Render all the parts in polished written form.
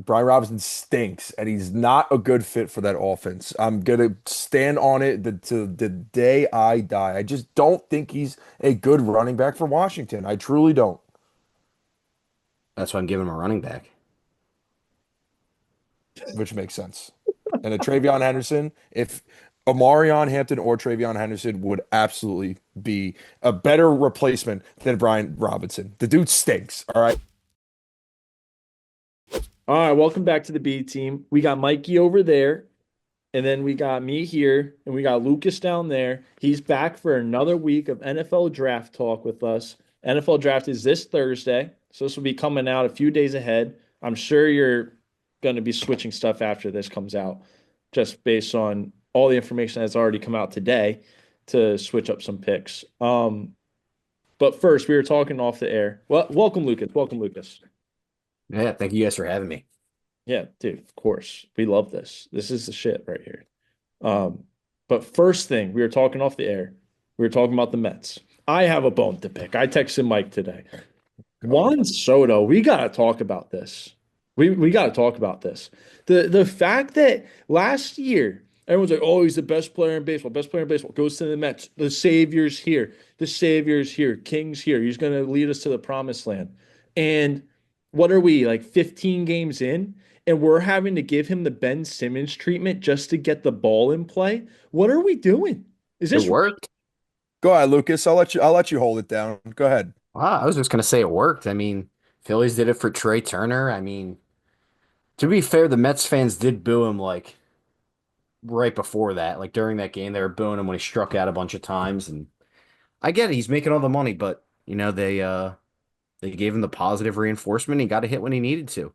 Brian Robinson stinks, and he's not a good fit for that offense. I'm gonna stand on it to the day I die. I just don't think he's a good running back for Washington. I truly don't, That's why I'm giving him a running back. which makes sense. And a Travion Henderson, if Omarion Hampton or Travion Henderson would absolutely be a better replacement than Brian Robinson. The dude stinks. All right. All right, welcome back to the B team. We got Mikey over there, and then we got me here, and we got Lucas down there. He's back for another week of NFL draft talk with us. NFL draft is this Thursday, so this will be coming out a few days ahead. I'm sure you're going to be switching stuff after this comes out, just based on all the information that's already come out today to switch up some picks. But first, we were talking off the air. Well, welcome, Lucas. Welcome, Lucas. Yeah, thank you guys for having me. Yeah, dude, of course. We love this. This is the shit right here. Um, but first thing, we were talking off the air. We were talking about the Mets. I have a bone to pick. I texted Mike today. Juan Soto, we gotta talk about this. We gotta talk about this. The fact that last year everyone's like, oh, he's the best player in baseball, best player in baseball, goes to the Mets. The savior's here. The savior's here. King's here. He's gonna lead us to the promised land. And what are we, like 15 games in? And we're having to give him the Ben Simmons treatment just to get the ball in play. What are we doing? Is It this worked. Go ahead, Lucas. I'll let you hold it down. Go ahead. Wow, I was just gonna say it worked. I mean, Phillies did it for Trey Turner. I mean, to be fair, the Mets fans did boo him like right before that. Like during that game, they were booing him when he struck out a bunch of times. And I get it, he's making all the money, but they gave him the positive reinforcement. He got a hit when he needed to.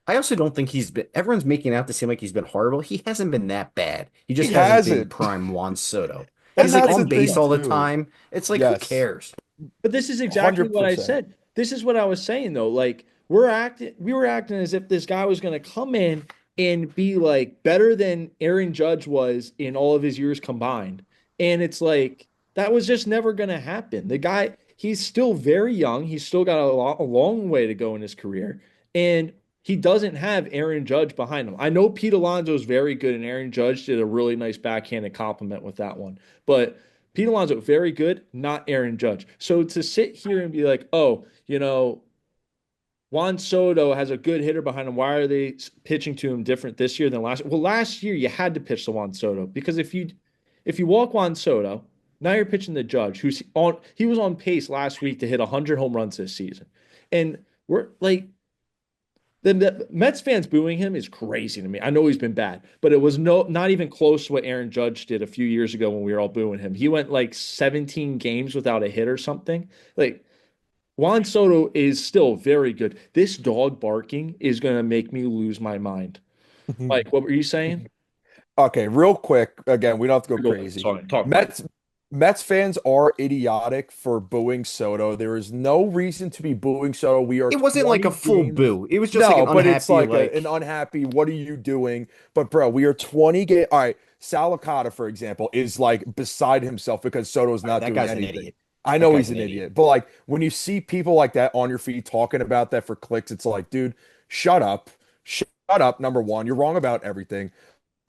I also don't think he's been everyone's making out to seem like he's been horrible. He hasn't been that bad. He He just hasn't been hasn't. prime Juan Soto. And He's like that's the on base thing all the too. time. It's like, who Yes. cares? But this is exactly what I 100%. said. This is what I was saying though. Like we were acting as if this guy was going to come in and be like better than Aaron Judge was in all of his years combined. And it's like that was just never going to happen. The guy, he's still very young. He's still got a long way to go in his career. And he doesn't have Aaron Judge behind him. I know Pete Alonso is very good, and Aaron Judge did a really nice backhanded compliment with that one. But Pete Alonso, very good, not Aaron Judge. So to sit here and be like, oh, Juan Soto has a good hitter behind him. Why are they pitching to him different this year than last year? Well, last year you had to pitch to Juan Soto because if you walk Juan Soto, now you're pitching the Judge, he was on pace last week to hit 100 home runs this season. And we're like the Mets fans booing him is crazy to me. I know he's been bad, but it was not even close to what Aaron Judge did a few years ago when we were all booing him. He went like 17 games without a hit or something. Like Juan Soto is still very good. This dog barking is going to make me lose my mind. Like, what were you saying? Okay, real quick. Again, we don't have to go Go ahead. crazy. Sorry, talk, Mike. Mets Mets fans are idiotic for booing Soto. There is no reason to be booing Soto. We are It wasn't like 20 a full games. boo. It was just like No, an but it's unhappy, like an like, unhappy, what are you doing? But bro, we are 20 game. All right, Salicata, for example, is like beside himself because Soto's all right, not that doing guy's an anything. idiot. I That know guy's he's an an idiot. idiot, but like when you see people like that on your feed talking about that for clicks, it's like, dude, shut up. Shut up, number one. You're wrong about everything.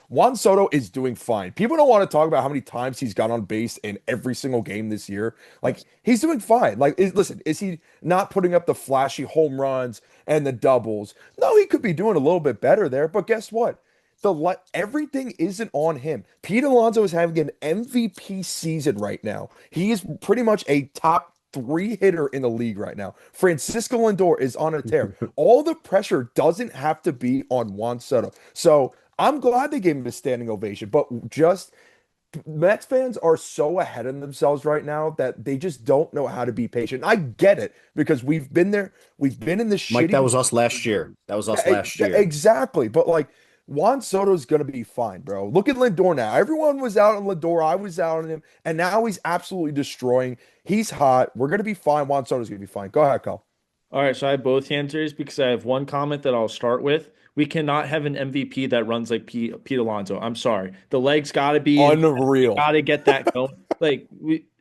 Juan Soto is doing fine. People don't want to talk about how many times he's got on base in every single game this year. Like Yes. he's doing fine. Like listen, is he not putting up the flashy home runs and the doubles? No, he could be doing a little bit better there, but guess what? Everything isn't on him. Pete Alonso is having an MVP season right now. He is pretty much a top three hitter in the league right now. Francisco Lindor is on a tear. All the pressure doesn't have to be on Juan Soto. So I'm glad they gave him a standing ovation, but just Mets fans are so ahead of themselves right now that they just don't know how to be patient. I get it because we've been there, we've been in this Mike, shitty that was us market for last year. years. That was Yeah, us last year. exactly. But like Juan Soto's gonna be fine, bro. Look at Lindor now. Everyone was out on Lindor. I was out on him, and now he's absolutely destroying. He's hot. We're gonna be fine. Juan Soto's gonna be fine. Go ahead, Cole. All right, so I have both answers because I have one comment that I'll start with. We cannot have an MVP that runs like Pete Alonso. I'm sorry. The legs got to be in, Unreal. got to get that going. Like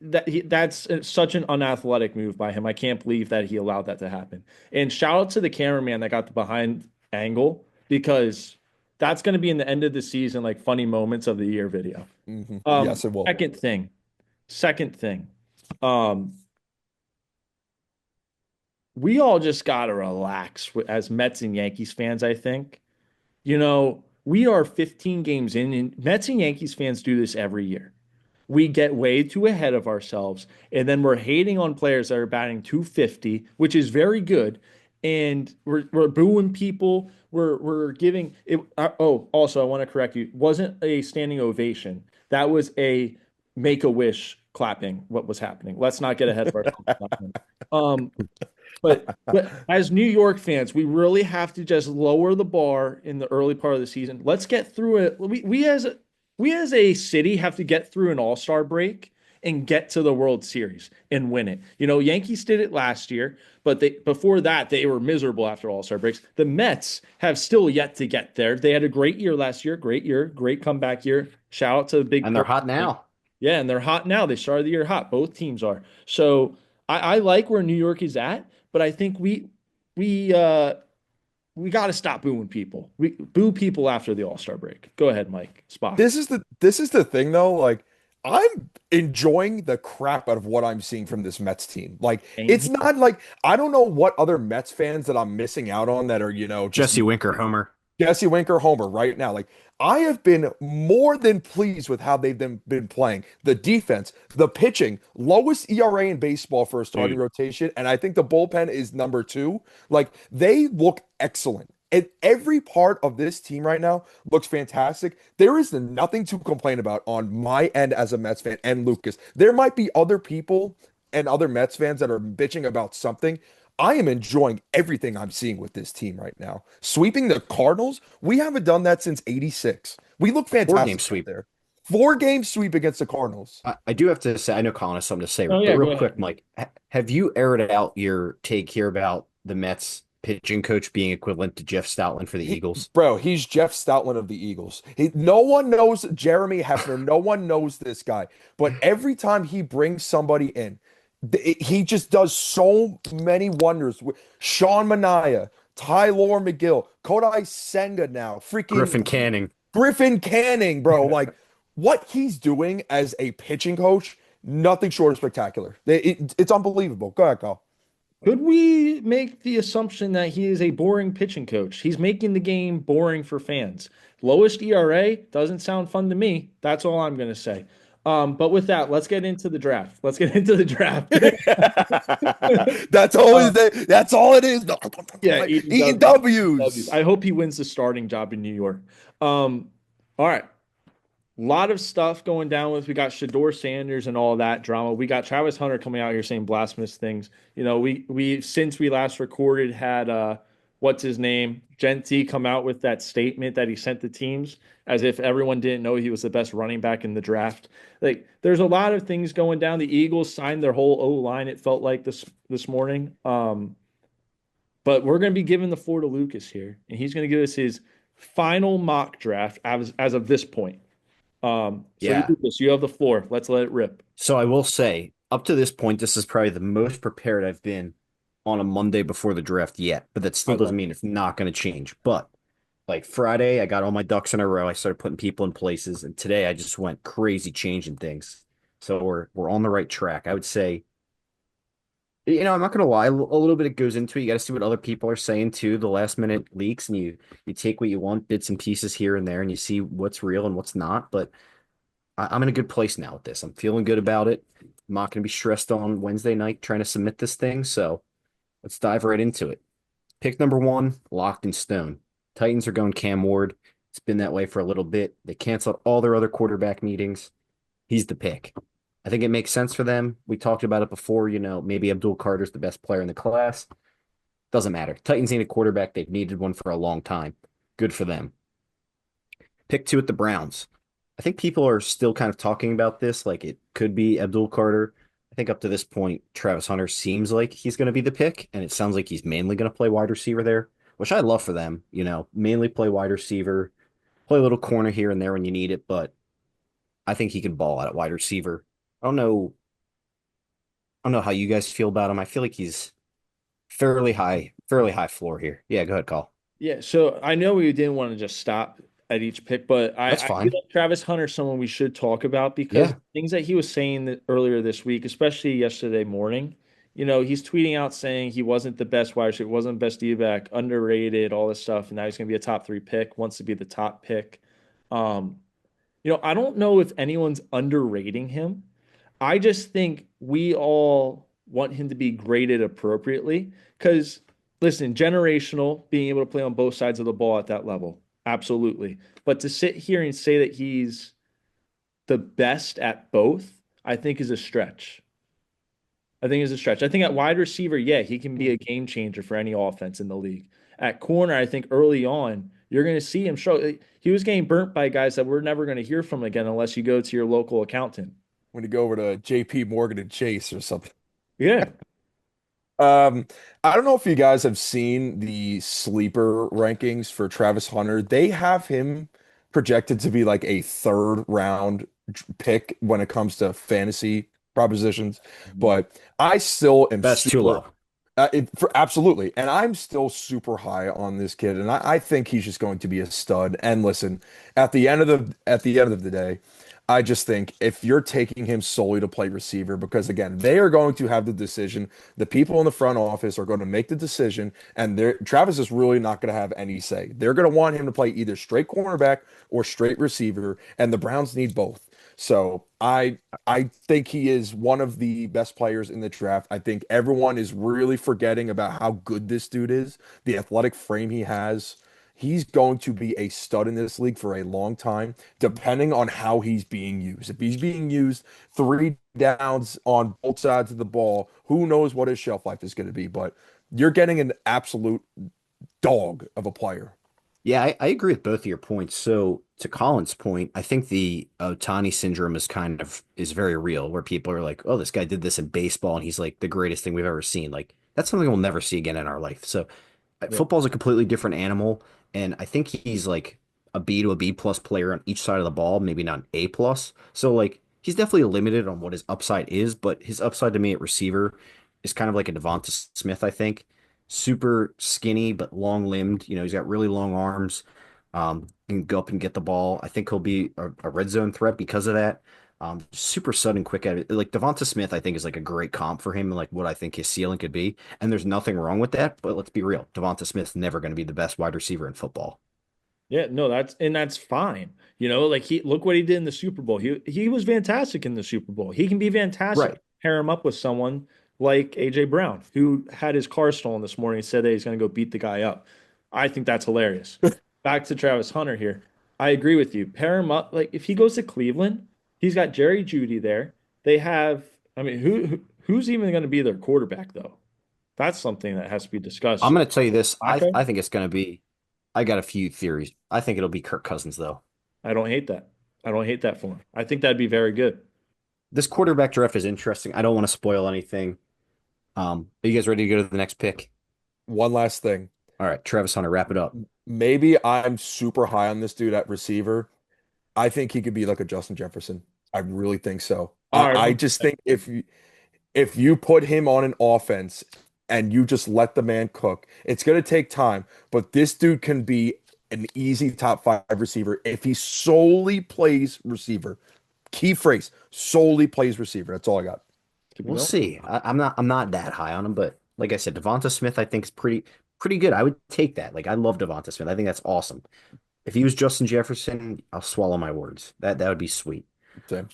that's such an unathletic move by him. I can't believe that he allowed that to happen. And shout out to the cameraman that got the behind angle because that's going to be in the end of the season, like funny moments of the year video. Yes, it will. Second thing, um, we all just got to relax as Mets and Yankees fans, I think. We are 15 games in, and Mets and Yankees fans do this every year. We get way too ahead of ourselves, and then we're hating on players that are batting 250, which is very good. And we're booing people. We're giving it. Also, I want to correct you. It wasn't a standing ovation. That was a make a wish clapping. What was happening? Let's not get ahead of ourselves. Um, but as New York fans, we really have to just lower the bar in the early part of the season. Let's get through it. We as a city have to get through an All-Star break and get to the World Series and win it. Yankees did it last year, but before that they were miserable after All-Star breaks. The Mets have still yet to get there. They had a great year last year, great comeback year. Shout out to the big And they're hot now. Yeah, and they're hot now. They started the year hot. Both teams are. So I like where New York is at, but I think we got to stop booing people. We boo people after the All-Star break. Go ahead, Mike. Spock. This is the thing though. Like, I'm enjoying the crap out of what I'm seeing from this Mets team. Like, it's not like I don't know what other Mets fans that I'm missing out on that are, just Jesse Winker, Homer. Jesse Winker, Homer right now. Like, I have been more than pleased with how they've been playing. The defense, the pitching, lowest ERA in baseball for a starting rotation, and I think the bullpen is number 2. Like, they look excellent. And every part of this team right now looks fantastic. There is nothing to complain about on my end as a Mets fan and Lucas. There might be other people and other Mets fans that are bitching about something. I am enjoying everything I'm seeing with this team right now. Sweeping the Cardinals, we haven't done that since '86. We look fantastic 4-game sweep there. 4-game sweep against the Cardinals. I do have to say, I know Colin has something to say, Oh but yeah, go real quick, ahead. Mike, have you aired out your take here about the Mets pitching coach being equivalent to Jeff Stoutland for the Eagles? Bro, he's Jeff Stoutland of the Eagles. No one knows Jeremy Hefner. No one knows this guy. But every time he brings somebody in, he just does so many wonders. Sean Manaea, Tyler McGill, Kodai Senga now, Griffin Canning, bro. Like, what he's doing as a pitching coach, nothing short of spectacular. It's unbelievable. Go ahead, Kyle. Could we make the assumption that he is a boring pitching coach? He's making the game boring for fans. Lowest ERA doesn't sound fun to me. That's all I'm going to say. But with that, let's get into the draft. That's always that's all it is. Yeah, eating W's. I hope he wins the starting job in New York. All right. A lot of stuff going down with we got Shedeur Sanders and all that drama. We got Travis Hunter coming out here saying blasphemous things. We since we last recorded had what's his name? Jeanty come out with that statement that he sent to teams as if everyone didn't know he was the best running back in the draft. Like, there's a lot of things going down. The Eagles signed their whole O-line, it felt like this morning. But we're going to be giving the floor to Lucas here, and he's going to give us his final mock draft as of this point. You have the floor. Let's let it rip. So I will say, up to this point, this is probably the most prepared I've been on a Monday before the draft yet, but that still doesn't mean it's not going to change. But like Friday, I got all my ducks in a row. I started putting people in places, and today I just went crazy changing things. So we're on the right track. I would say, I'm not going to lie, a little bit it goes into it. You got to see what other people are saying too, the last minute leaks, and you take what you want, bits and pieces here and there, and you see what's real and what's not. But I'm in a good place now with this. I'm feeling good about it. I'm not going to be stressed on Wednesday night trying to submit this thing. So let's dive right into it. Pick number 1, locked in stone. Titans are going Cam Ward. It's been that way for a little bit. They canceled all their other quarterback meetings. He's the pick. I think it makes sense for them. We talked about it before, maybe Abdul Carter's the best player in the class. Doesn't matter. Titans need a quarterback. They've needed one for a long time. Good for them. Pick 2 at the Browns. I think people are still kind of talking about this like it could be Abdul Carter. I think up to this point, Travis Hunter seems like he's going to be the pick, and it sounds like he's mainly going to play wide receiver there, which I love for them. Mainly play wide receiver, play a little corner here and there when you need it, but I think he can ball out at wide receiver. I don't know how you guys feel about him. I feel like he's fairly high floor here. Yeah, go ahead, Call. Yeah, so I know we didn't want to just stop at each pick, but That's I feel fine. like Travis Hunter's someone we should talk about because Yeah. things that he was saying earlier this week, especially yesterday morning, he's tweeting out saying he wasn't the best wide receiver, wasn't the best D-back, underrated, all this stuff, and now he's going to be a top three pick, wants to be the top pick. Um, I don't know if anyone's underrating him. I just think we all want him to be graded appropriately because, listen, generational, being able to play on both sides of the ball at that level, absolutely. But to sit here and say that he's the best at both, I think is a stretch. I think is a stretch. I think at wide receiver, yeah, he can be a game changer for any offense in the league. At corner, I think early on, you're going to see him show. He was getting burnt by guys that we're never going to hear from again unless you go to your local accountant. When you go over to JP Morgan and Chase or something. Yeah. Um, I don't know if you guys have seen the sleeper rankings for Travis Hunter. They have him projected to be like a third round pick when it comes to fantasy propositions, but I still am That's too super low. absolutely, and I'm still super high on this kid, and I think he's just going to be a stud. And listen, at the end of the day, I just think if you're taking him solely to play receiver, because again, they are going to have the decision. The people in the front office are going to make the decision, and Travis is really not going to have any say. They're going to want him to play either straight cornerback or straight receiver, and the Browns need both. So I think he is one of the best players in the draft. I think everyone is really forgetting about how good this dude is, the athletic frame he has. He's going to be a stud in this league for a long time, depending on how he's being used. If he's being used three downs on both sides of the ball, who knows what his shelf life is going to be? But you're getting an absolute dog of a player. Yeah, I agree with both of your points. So to Colin's point, I think the Otani syndrome is very real, where people are like, "Oh, this guy did this in baseball, and he's like the greatest thing we've ever seen." Like that's something we'll never see again in our life. So Yeah. football's a completely different animal, and I think he's like a B to a B plus player on each side of the ball, maybe not an A plus. So like he's definitely limited on what his upside is, but his upside to me at receiver is kind of like a Devonta Smith, I think. Super skinny but long limbed. He's got really long arms. Can go up and get the ball. I think he'll be a red zone threat because of that. Super sudden, quick at it. Like Devonta Smith, I think is like a great comp for him and like what I think his ceiling could be. And there's nothing wrong with that, but let's be real. Devonta Smith's never going to be the best wide receiver in football. Yeah, no, that's fine. Like he look what he did in the Super Bowl. He was fantastic in the Super Bowl. He can be fantastic. Right. Pair him up with someone like AJ Brown, who had his car stolen this morning, said that he's going to go beat the guy up. I think that's hilarious. Back to Travis Hunter here. I agree with you. Pair him up. Like if he goes to Cleveland, he's got Jerry Judy there. They have, I mean, who's even going to be their quarterback though? That's something that has to be discussed. I'm going to tell you this. Flacco? I think it's going to be, I got a few theories. I think it'll be Kirk Cousins, though. I don't hate that. I don't hate that for him. I think that'd be very good. This quarterback draft is interesting. I don't want to spoil anything. Are you guys ready to go to the next pick? One last thing. All right, Travis Hunter, wrap it up. Maybe I'm super high on this dude at receiver. I think he could be like a Justin Jefferson. I really think so. All I right. just think if you put him on an offense and you just let the man cook, it's going to take time, but this dude can be an easy top five receiver if he solely plays receiver. Key phrase, solely plays receiver. That's all I got. Keep it We'll going. see. I'm not that high on him, but like I said, Devonta Smith, I think is pretty good. I would take that. Like I love Devonta Smith. I think that's awesome. If he was Justin Jefferson, I'll swallow my words. That would be sweet. Same.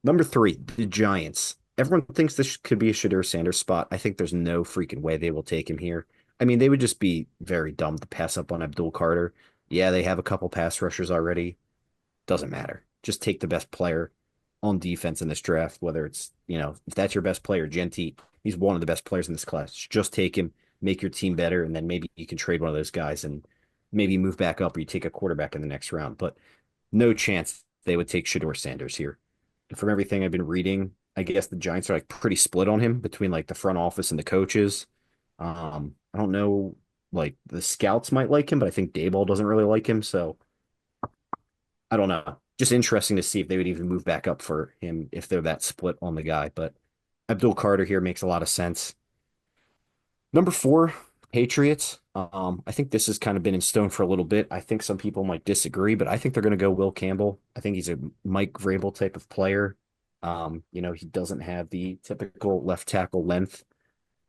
Number three, the Giants. Everyone thinks this could be a Shedeur Sanders spot. I think there's no freaking way they will take him here. I mean, they would just be very dumb to pass up on Abdul Carter. Yeah, they have a couple pass rushers already. Doesn't matter. Just take the best player on defense in this draft, whether it's, if that's your best player, Jeanty, he's one of the best players in this class. Just take him, make your team better, and then maybe you can trade one of those guys and maybe move back up or you take a quarterback in the next round. But no chance they would take Shedeur Sanders here. From everything I've been reading, I guess the Giants are like pretty split on him between like the front office and the coaches. I don't know, like the scouts might like him, but I think Dayball doesn't really like him. So I don't know. Just interesting to see if they would even move back up for him if they're that split on the guy. But Abdul Carter here makes a lot of sense. Number four, Patriots. I think this has kind of been in stone for a little bit. I think some people might disagree, but I think they're going to go Will Campbell. I think he's a Mike Vrabel type of player. He doesn't have the typical left tackle length,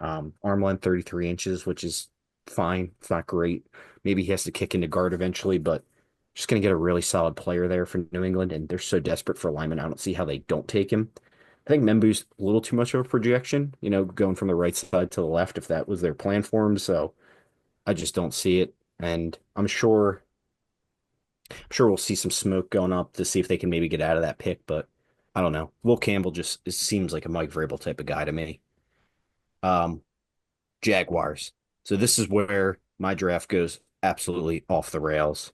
arm length 33 inches, which is fine. It's not great. Maybe he has to kick into guard eventually, but just going to get a really solid player there for New England, and they're so desperate for linemen. I don't see how they don't take him. I think Membu's a little too much of a projection, going from the right side to the left if that was their plan for him. So I just don't see it. And I'm sure we'll see some smoke going up to see if they can maybe get out of that pick, but I don't know. Will Campbell just seems like a Mike Vrabel type of guy to me. Um, Jaguars. So this is where my draft goes absolutely off the rails.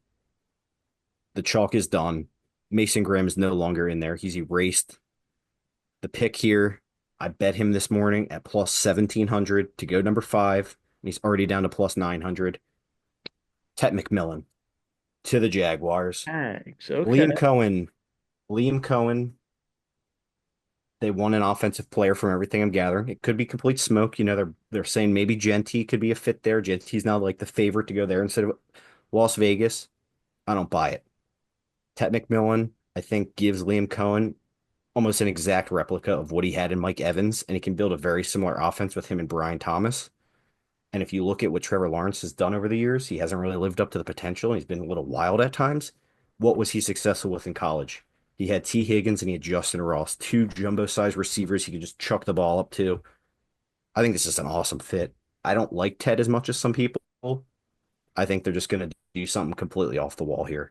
The chalk is done. Mason Graham is no longer in there. He's erased. The pick here, I bet him this morning at plus 1,700 to go number five. And he's already down to plus 900. Tet McMillan to the Jaguars. Thanks. Okay. Liam Cohen. Liam Cohen. They want an offensive player from everything I'm gathering. It could be complete smoke. They're saying maybe Jeanty could be a fit there. Jeanty's now like the favorite to go there instead of Las Vegas. I don't buy it. Tet McMillan, I think, gives Liam Cohen almost an exact replica of what he had in Mike Evans, and he can build a very similar offense with him and Brian Thomas. And if you look at what Trevor Lawrence has done over the years, he hasn't really lived up to the potential. He's been a little wild at times. What was he successful with in college? He had T. Higgins and he had Justin Ross, two jumbo-sized receivers he could just chuck the ball up to. I think this is an awesome fit. I don't like Ted as much as some people. I think they're just going to do something completely off the wall here.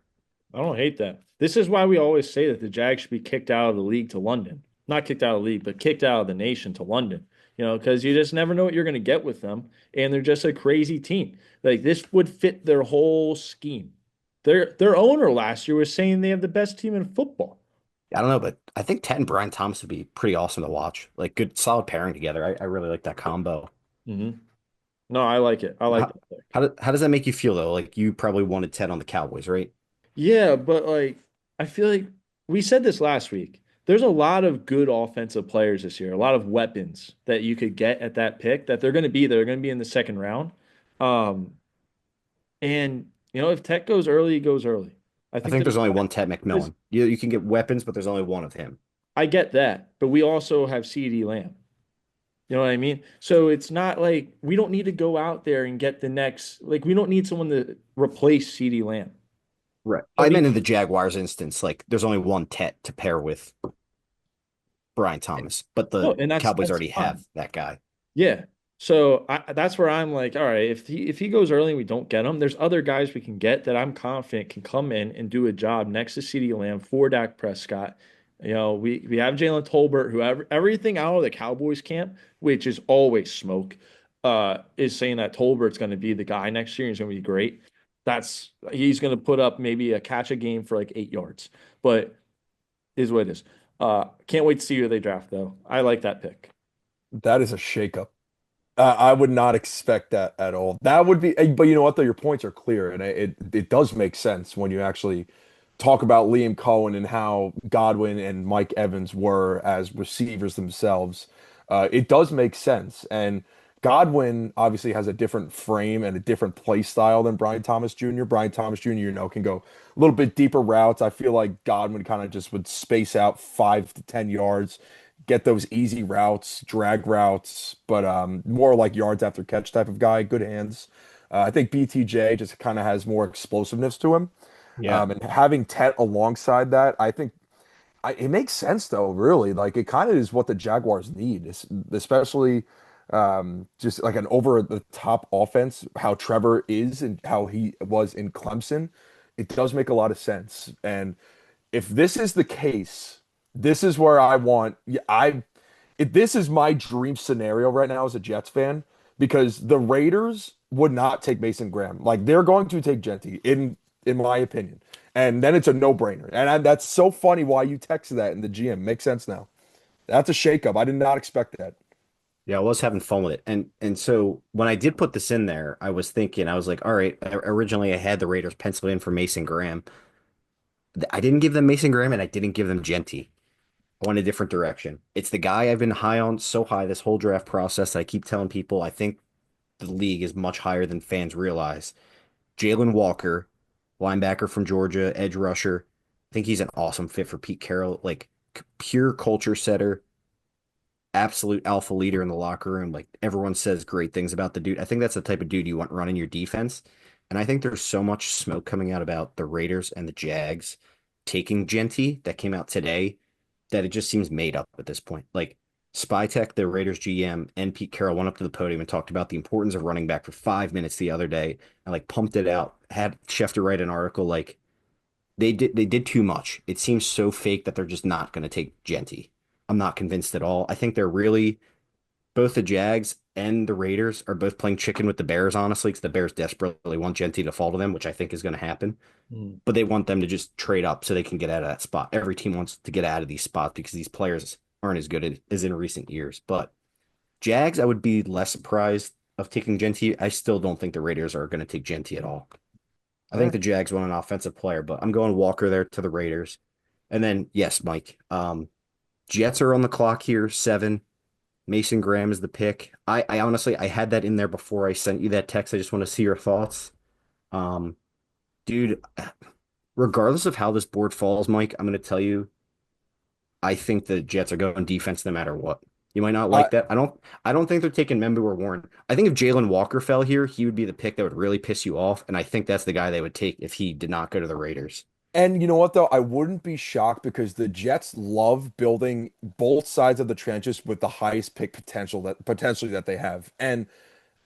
I don't hate that. This is why we always say that the Jags should be kicked out of the league to London. Not kicked out of the league, but kicked out of the nation to London. Because you just never know what you're going to get with them. And they're just a crazy team. Like, this would fit their whole scheme. Their owner last year was saying they have the best team in football. I don't know, but I think Ted and Brian Thomas would be pretty awesome to watch. Like, good, solid pairing together. I really like that combo. Mm-hmm. No, I like it. I like How, that. how does that make you feel, though? Like, you probably wanted Ted on the Cowboys, right? Yeah, but like I feel like we said this last week. There's a lot of good offensive players this year, a lot of weapons that you could get at that pick that they're going to be there. They're going to be in the second round. Um, and if Tech goes early, he goes early. I I think think there's only one Ted there's, McMillan. You can get weapons, but there's only one of him. I get that, but we also have CD Lamb. You know what I mean? So it's not like we don't need to go out there and get the next, like we don't need someone to replace CD Lamb. Right. But I meant in the Jaguars instance, like there's only one Ted to pair with Brian Thomas, but no, the and Cowboys that's already fine. have that guy. Yeah. So that's where I'm like, all right, if he goes early and we don't get him, there's other guys we can get that I'm confident can come in and do a job next to CeeDee Lamb for Dak Prescott. We have Jalen Tolbert, who everything out of the Cowboys camp, which is always smoke, is saying that Tolbert's going to be the guy next year. He's going to be great. He's going to put up maybe a catch a game for like 8 yards, but is what it is. Can't wait to see who they draft though. I like that pick. That is a shakeup. I would not expect that at all. That would be, but you know what, though, your points are clear, and it does make sense when you actually talk about Liam Cohen and how Godwin and Mike Evans were as receivers themselves. It does make sense, and Godwin obviously has a different frame and a different play style than Brian Thomas Jr. Brian Thomas Jr., can go a little bit deeper routes. I feel like Godwin kind of just would space out 5 to 10 yards, get those easy routes, drag routes, but more like yards after catch type of guy, good hands. I think BTJ just kind of has more explosiveness to him. Yeah. And having Tet alongside that, I think it makes sense though, really. Like it kind of is what the Jaguars need, especially just like an over the top offense, how Trevor is and how he was in Clemson. It does make a lot of sense. And if this is the case, this is where I want. Yeah, this is my dream scenario right now as a Jets fan because the Raiders would not take Mason Graham. Like they're going to take Jeanty, in my opinion, and then it's a no brainer. And that's so funny why you texted that in the GM. Makes sense now. That's a shakeup. I did not expect that. Yeah, I was having fun with it. And so when I did put this in there, I was thinking, I was like, all right, originally I had the Raiders penciled in for Mason Graham. I didn't give them Mason Graham and I didn't give them Genty. I went a different direction. It's the guy I've been high on so high this whole draft process that I keep telling people I think the league is much higher than fans realize. Jalen Walker, linebacker from Georgia, edge rusher. I think he's an awesome fit for Pete Carroll. Like pure culture setter, absolute alpha leader in the locker room. Like everyone says great things about the dude. I think that's the type of dude you want running your defense. And I think there's so much smoke coming out about the Raiders and the Jags taking Jeanty that came out today that it just seems made up at this point. Like Spytech, the Raiders GM, and Pete Carroll went up to the podium and talked about the importance of running back for 5 minutes the other day and like pumped it out. Had Schefter write an article like they did too much. It seems so fake that they're just not going to take Jeanty. I'm not convinced at all. I think they're really both the Jags and the Raiders are both playing chicken with the Bears, honestly, because the Bears desperately want Jeanty to fall to them, which I think is going to happen. Mm. But they want them to just trade up so they can get out of that spot. Every team wants to get out of these spots because these players aren't as good as in recent years. But Jags, I would be less surprised of taking Jeanty. I still don't think the Raiders are going to take Jeanty at all. I All think right. the Jags want an offensive player, but I'm going Walker there to the Raiders. And then, yes, Mike, Jets are on the clock here, 7. Mason Graham is the pick. I honestly, I had that in there before I sent you that text. I just want to see your thoughts. Um, dude, regardless of how this board falls, Mike, I'm going to tell you, I think the Jets are going defense no matter what. You might not I like that. I don't think they're taking Membu or Warren. I think if Jalen Walker fell here, he would be the pick that would really piss you off. And I think that's the guy they would take if he did not go to the Raiders. And you know what though? I wouldn't be shocked because the Jets love building both sides of the trenches with the highest pick potentially that they have. And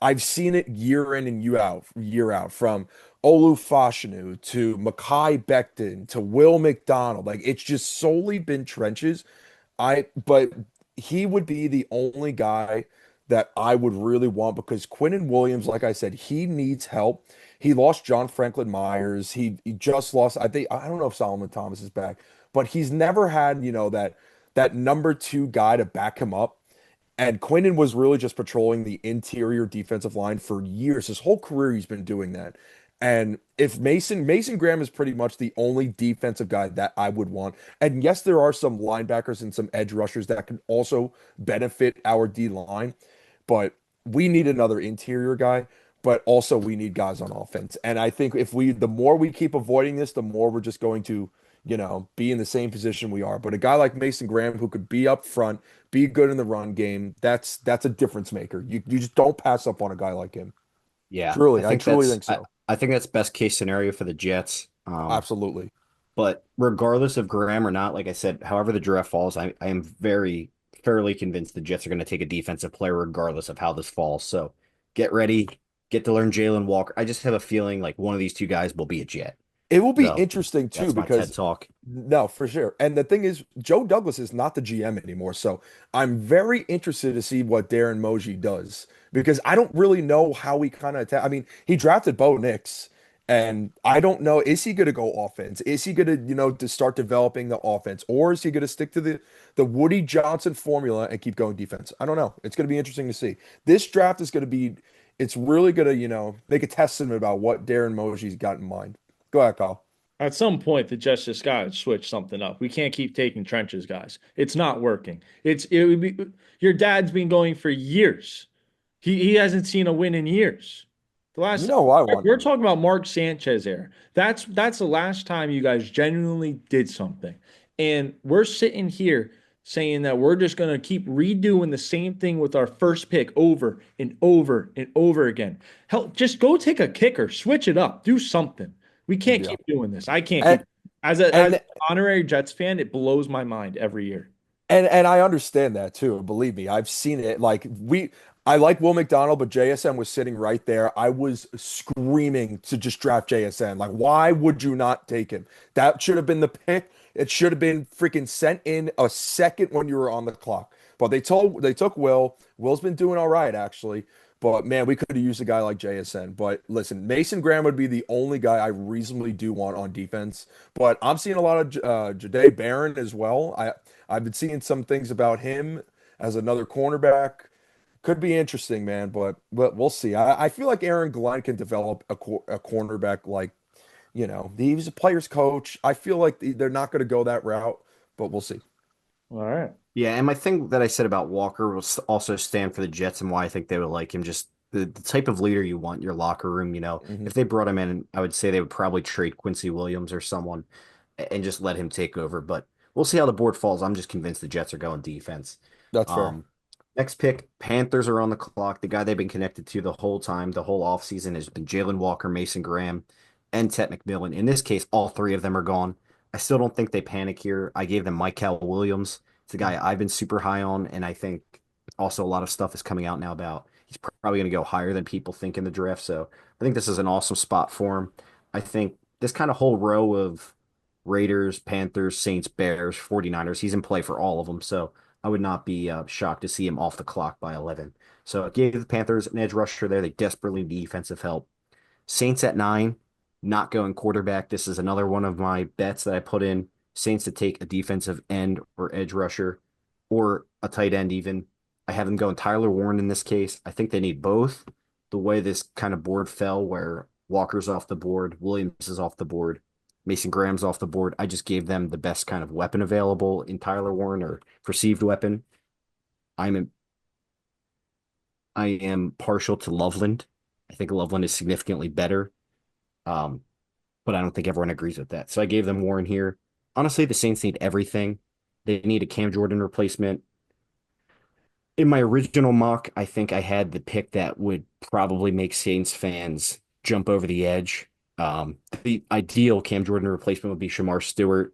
I've seen it year in and year out from Olu Fashanu to Makai Becton to Will McDonald. Like it's just solely been trenches. But he would be the only guy that I would really want because Quinnen Williams, like I said, he needs help. He lost John Franklin Myers. He just lost, I don't know if Solomon Thomas is back, but he's never had, that number two guy to back him up. And Quinnen was really just patrolling the interior defensive line for years. His whole career, he's been doing that. And if Mason Graham is pretty much the only defensive guy that I would want. And yes, there are some linebackers and some edge rushers that can also benefit our D line, but we need another interior guy. But also we need guys on offense. And I think the more we keep avoiding this, the more we're just going to, be in the same position we are. But a guy like Mason Graham who could be up front, be good in the run game, that's a difference maker. You just don't pass up on a guy like him. Yeah, Truly, I truly think so. I think that's best case scenario for the Jets. Absolutely. But regardless of Graham or not, like I said, however the draft falls, I am very fairly convinced the Jets are going to take a defensive player regardless of how this falls. So get ready, get to learn Jalen Walker. I just have a feeling like one of these two guys will be a Jet. It will be So interesting too that's my TED because talk. no, for sure. And the thing is, Joe Douglas is not the GM anymore. So I'm very interested to see what Darren Moji does because I don't really know how he kind of attack. I mean, he drafted Bo Nix, and I don't know, is he going to go offense? Is he going to, to start developing the offense, or is he going to stick to the Woody Johnson formula and keep going defense? I don't know. It's going to be interesting to see. This draft is going to be, it's really going to, make a testament about what Darren Moji's got in mind. Go ahead, Kyle. At some point, the Jets just got to switch something up. We can't keep taking trenches, guys. It's not working. It would be your dad's been going for years. He hasn't seen a win in years. The You last know who I want. we're talking about Mark Sanchez there. That's the last time you guys genuinely did something. And we're sitting here saying that we're just going to keep redoing the same thing with our first pick over and over and over again. Hell, just go take a kicker, switch it up, do something. We can't Yeah. keep doing this. I can't And, keep as and an honorary Jets fan, it blows my mind every year. and I understand that too. Believe me, I've seen it. I like Will McDonald, but JSN was sitting right there. I was screaming to just draft JSN. Like, why would you not take him? That should have been the pick. It should have been freaking sent in a second when you were on the clock. But they took Will. Will's been doing all right actually. But man, we could have used a guy like JSN. But listen, Mason Graham would be the only guy I reasonably do want on defense. But I'm seeing a lot of Jahdae Barron as well. I've been seeing some things about him as another cornerback. Could be interesting, man, but we'll see. I feel like Aaron Glenn can develop a cornerback like, he's a player's coach. I feel like they're not going to go that route, but we'll see. All right. Yeah, and my thing that I said about Walker will also stand for the Jets and why I think they would like him. Just the type of leader you want in your locker room. Hmm. If they brought him in, I would say they would probably trade Quincy Williams or someone and just let him take over. But we'll see how the board falls. I'm just convinced the Jets are going defense. That's fair. Um, Next pick, Panthers are on the clock. The guy they've been connected to the whole time, the whole offseason has been Jalen Walker, Mason Graham, and Ted McMillan. In this case, all three of them are gone. I still don't think they panic here. I gave them Michael Williams. It's a guy I've been super high on, and I think also a lot of stuff is coming out now about he's probably going to go higher than people think in the draft. So I think this is an awesome spot for him. I think this kind of whole row of Raiders, Panthers, Saints, Bears, 49ers, he's in play for all of them. So I would not be shocked to see him off the clock by 11. So I gave the Panthers an edge rusher there. They desperately need defensive help. Saints at 9, not going quarterback. This is another one of my bets that I put in. Saints to take a defensive end or edge rusher or a tight end even. I have them going Tyler Warren in this case. I think they need both. The way this kind of board fell, where Walker's off the board, Williams is off the board, Mason Graham's off the board. I just gave them the best kind of weapon available in Tyler Warren or perceived weapon. I'm I am partial to Loveland. I think Loveland is significantly better. Um, but I don't think everyone agrees with that. So I gave them Warren here. Honestly, the Saints need everything. They need a Cam Jordan replacement. In my original mock, I think I had the pick that would probably make Saints fans jump over the edge. The ideal Cam Jordan replacement would be Shamar Stewart,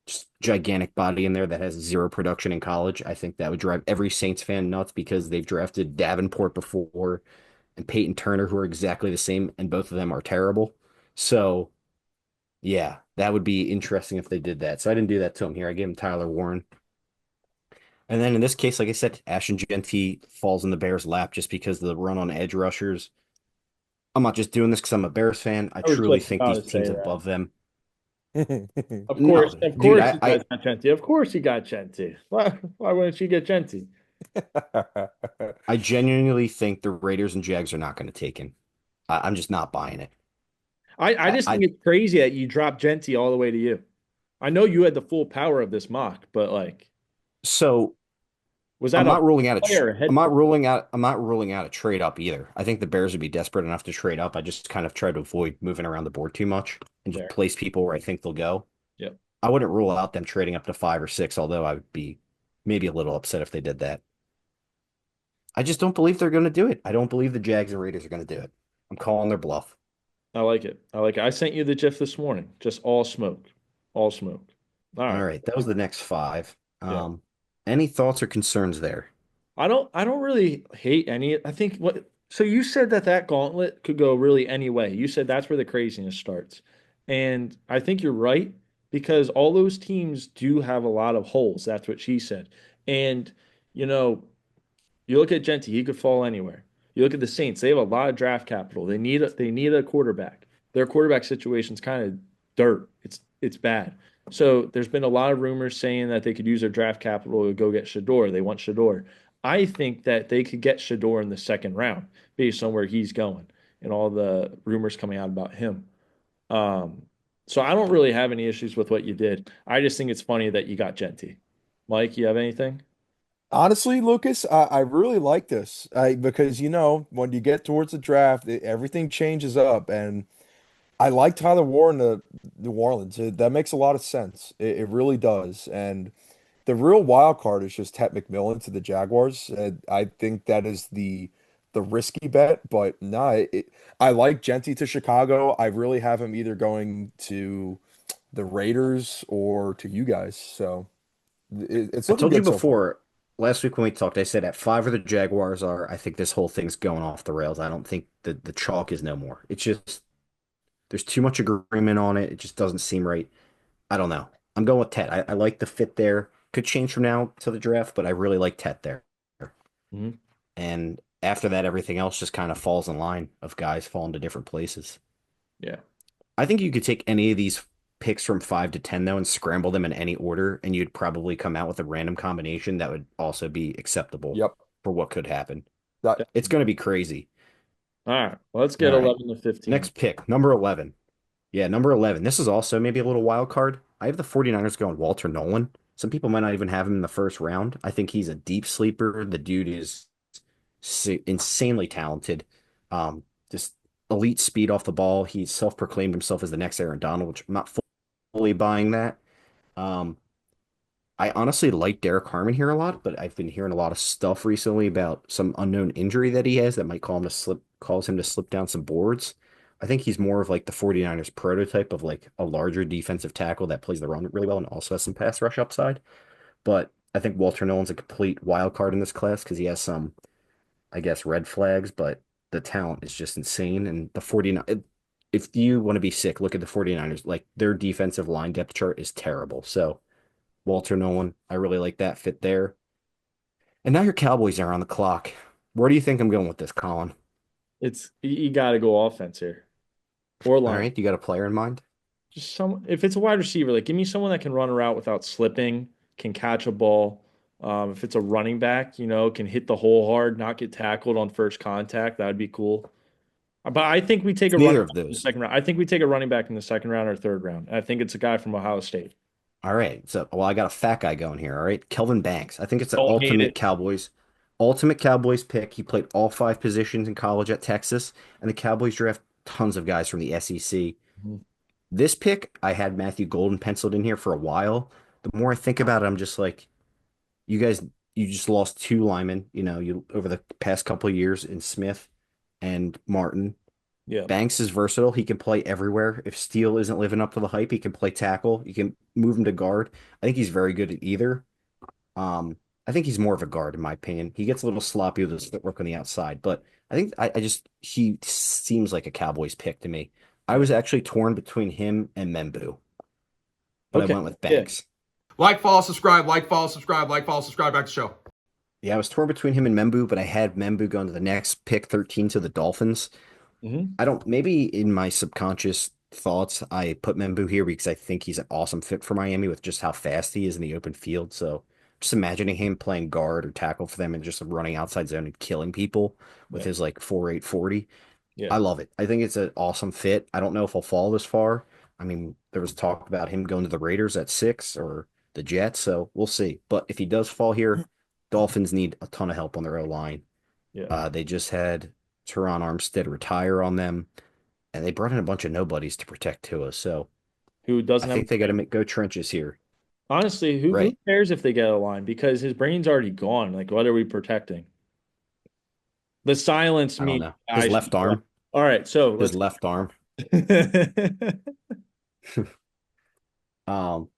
just gigantic body in there that has zero production in college. I think that would drive every Saints fan nuts because they've drafted Davenport before and Peyton Turner, who are exactly the same, and both of them are terrible. So, yeah, that would be interesting if they did that. So I didn't do that to him here. I gave him Tyler Warren. And then in this case, like I said, Ashton Jeanty falls in the Bears' lap just because of the run on edge rushers. I'm not just doing this because I'm a Bears fan. I I was truly just think about these to say teams that. above them. Of No, dude, course, you guys got Genty. Of course, you got Genty. Why wouldn't you get Genty? I genuinely think the Raiders and Jags are not going to take him. I'm just not buying it. I just think I it's crazy that you dropped Genty all the way to you. I know you had the full power of this mock, but like, so was I'm that a not ruling out a player I'm ahead? not ruling out a trade up either. I think the Bears would be desperate enough to trade up. I just kind of try to avoid moving around the board too much and just There. place people where I think they'll go. Yep. I wouldn't rule out them trading up to 5 or 6, although I would be maybe a little upset if they did that. I just don't believe they're going to do it. I don't believe the Jags and Raiders are going to do it. I'm calling their bluff. I like it. I like it. I sent you the GIF this morning. Just all smoke. All smoke. All All right. right, that was the next 5. Yeah. Any thoughts or concerns there? I don't really hate any. I think what so you said that gauntlet could go really any way. You said that's where the craziness starts. And I think you're right because all those teams do have a lot of holes. That's what she said. And you know, you look at Genty, he could fall anywhere. You look at the Saints, they have a lot of draft capital. They need a quarterback. Their quarterback situation's kind of dirt. It's bad. So there's been a lot of rumors saying that they could use their draft capital to go get Shedeur. They want Shedeur. I think that they could get Shedeur in the second round based on where he's going and all the rumors coming out about him. Um, so I don't really have any issues with what you did. I just think it's funny that you got Genty. Mike, you have anything? Honestly, Lucas, I really like this because when you get towards the draft, everything changes up, and I like Tyler Warren to New Orleans. That makes a lot of sense. It really does. And the real wild card is just Ted McMillan to the Jaguars. I think that is the risky bet, but nah, I like Genty to Chicago. I really have him either going to the Raiders or to you guys. So it's I looking told you good so far. before last week when we talked, I said at 5 where the Jaguars are, I think this whole thing's going off the rails. I don't think the chalk is no more. It's just there's too much agreement on it. It just doesn't seem right. I don't know. I'm going with Ted. I like the fit there. Could change from now to the draft, but I really like Ted there. Mhm. And after that, everything else just kind of falls in line of guys falling to different places. Yeah. I think you could take any of these picks from 5 to 10 though and scramble them in any order, and you'd probably come out with a random combination that would also be acceptable Yep. for what could happen. That It's going to be crazy. All right. Well, let's All get right. 11 to 15. Next pick, number 11. Yeah, number 11. This is also maybe a little wild card. I have the 49ers going Walter Nolan. Some people might not even have him in the first round. I think he's a deep sleeper. The dude is insanely talented. Just elite speed off the ball. He self-proclaimed himself as the next Aaron Donald, which I'm not fully buying that. Um, I honestly like Derek Harmon here a lot, but I've been hearing a lot of stuff recently about some unknown injury that he has that might cause him to slip down some boards. I think he's more of like the 49ers prototype of like a larger defensive tackle that plays the run really well and also has some pass rush upside. But I think Walter Nolan's a complete wild card in this class because he has some, I guess, red flags, but the talent is just insane. And the 49, if you want to be sick, look at the 49ers. Like their defensive line depth chart is terrible. So Walter Nolan, I really like that fit there. And now your Cowboys are on the clock. Where do you think I'm going with this, Colin? It's you got to go offense here or All line. right, you got a player in mind? Just some if it's a wide receiver, like give me someone that can run a route without slipping, can catch a ball. If it's a running back, can hit the hole hard, not get tackled on first contact, that would be cool. But I think we take It's a running neither of back in the those. second round. I think we take a running back in the second round or third round. I think it's a guy from Ohio State. All right. So, well, I got a fat guy going here. All right. Kelvin Banks. I think it's an Don't hate it. ultimate Cowboys pick. He played all five positions in college at Texas, and the Cowboys draft tons of guys from the SEC. Mhm. This pick, I had Matthew Golden penciled in here for a while. The more I think about it, I'm just like, you guys, you just lost two linemen, you over the past couple of years in Smith and Martin. Yeah. Banks is versatile. He can play everywhere. If Steele isn't living up to the hype, he can play tackle. You can move him to guard. I think he's very good at either. I think he's more of a guard in my opinion. He gets a little sloppy with his footwork on the outside, but I think I just he seems like a Cowboys pick to me. I Yeah. was actually torn between him and Membu, but I Okay. went with Yeah. Banks. Like, follow, subscribe, like, follow, subscribe, like, follow, subscribe. Back to the show. Yeah, I was torn between him and Membu, but I had Membu going to the next pick 13 to the Dolphins. Hmm. I don't, maybe in my subconscious thoughts, I put Membu here because I think he's an awesome fit for Miami with just how fast he is in the open field. So just imagining him playing guard or tackle for them and just running outside zone and killing people with Yeah. his like 4.8 40. Yeah. I love it. I think it's an awesome fit. I don't know if he'll fall this far. I mean, there was talk about him going to the Raiders at 6 or the Jets, so we'll see. But if he does fall here, Dolphins need a ton of help on their O line. Yeah. They just had Teron Armstead retire on them, and they brought in a bunch of nobodies to protect Tua. So Who I doesn't have a think they got brain? to go trenches here. Honestly, who Right. cares if they get a line because his brain's already gone. Like, what are we protecting? The silence I don't me. know. His I should. left arm, All right, so his let's. left arm.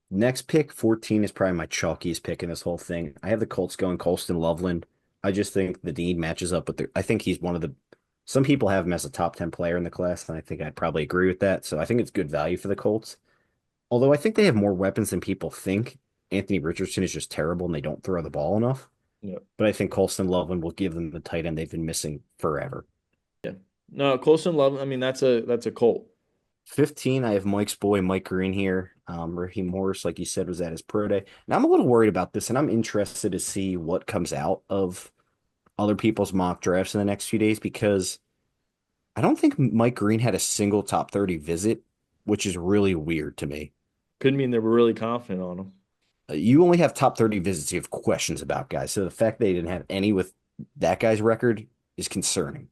Next pick, 14 is probably my chalkiest pick in this whole thing. I have the Colts going Colston Loveland. I just think the need matches up with I think he's one of the, some people have him as a top 10 player in the class, and I think I'd probably agree with that. So I think it's good value for the Colts. Although I think they have more weapons than people think. Anthony Richardson is just terrible and they don't throw the ball enough. Yeah. But I think Colston Loveland will give them the tight end they've been missing forever. Yeah. No, Colson Love. I mean, that's a Colt. 15, I have Mike's boy, Mike Green here. Raheem Morris, like you said, was at his pro day. Now I'm a little worried about this, and I'm interested to see what comes out of other people's mock drafts in the next few days because I don't think Mike Green had a single top 30 visit, which is really weird to me. Could mean they were really confident on him. You only have top 30 visits you have questions about, guys. So the fact they didn't have any with that guy's record is concerning.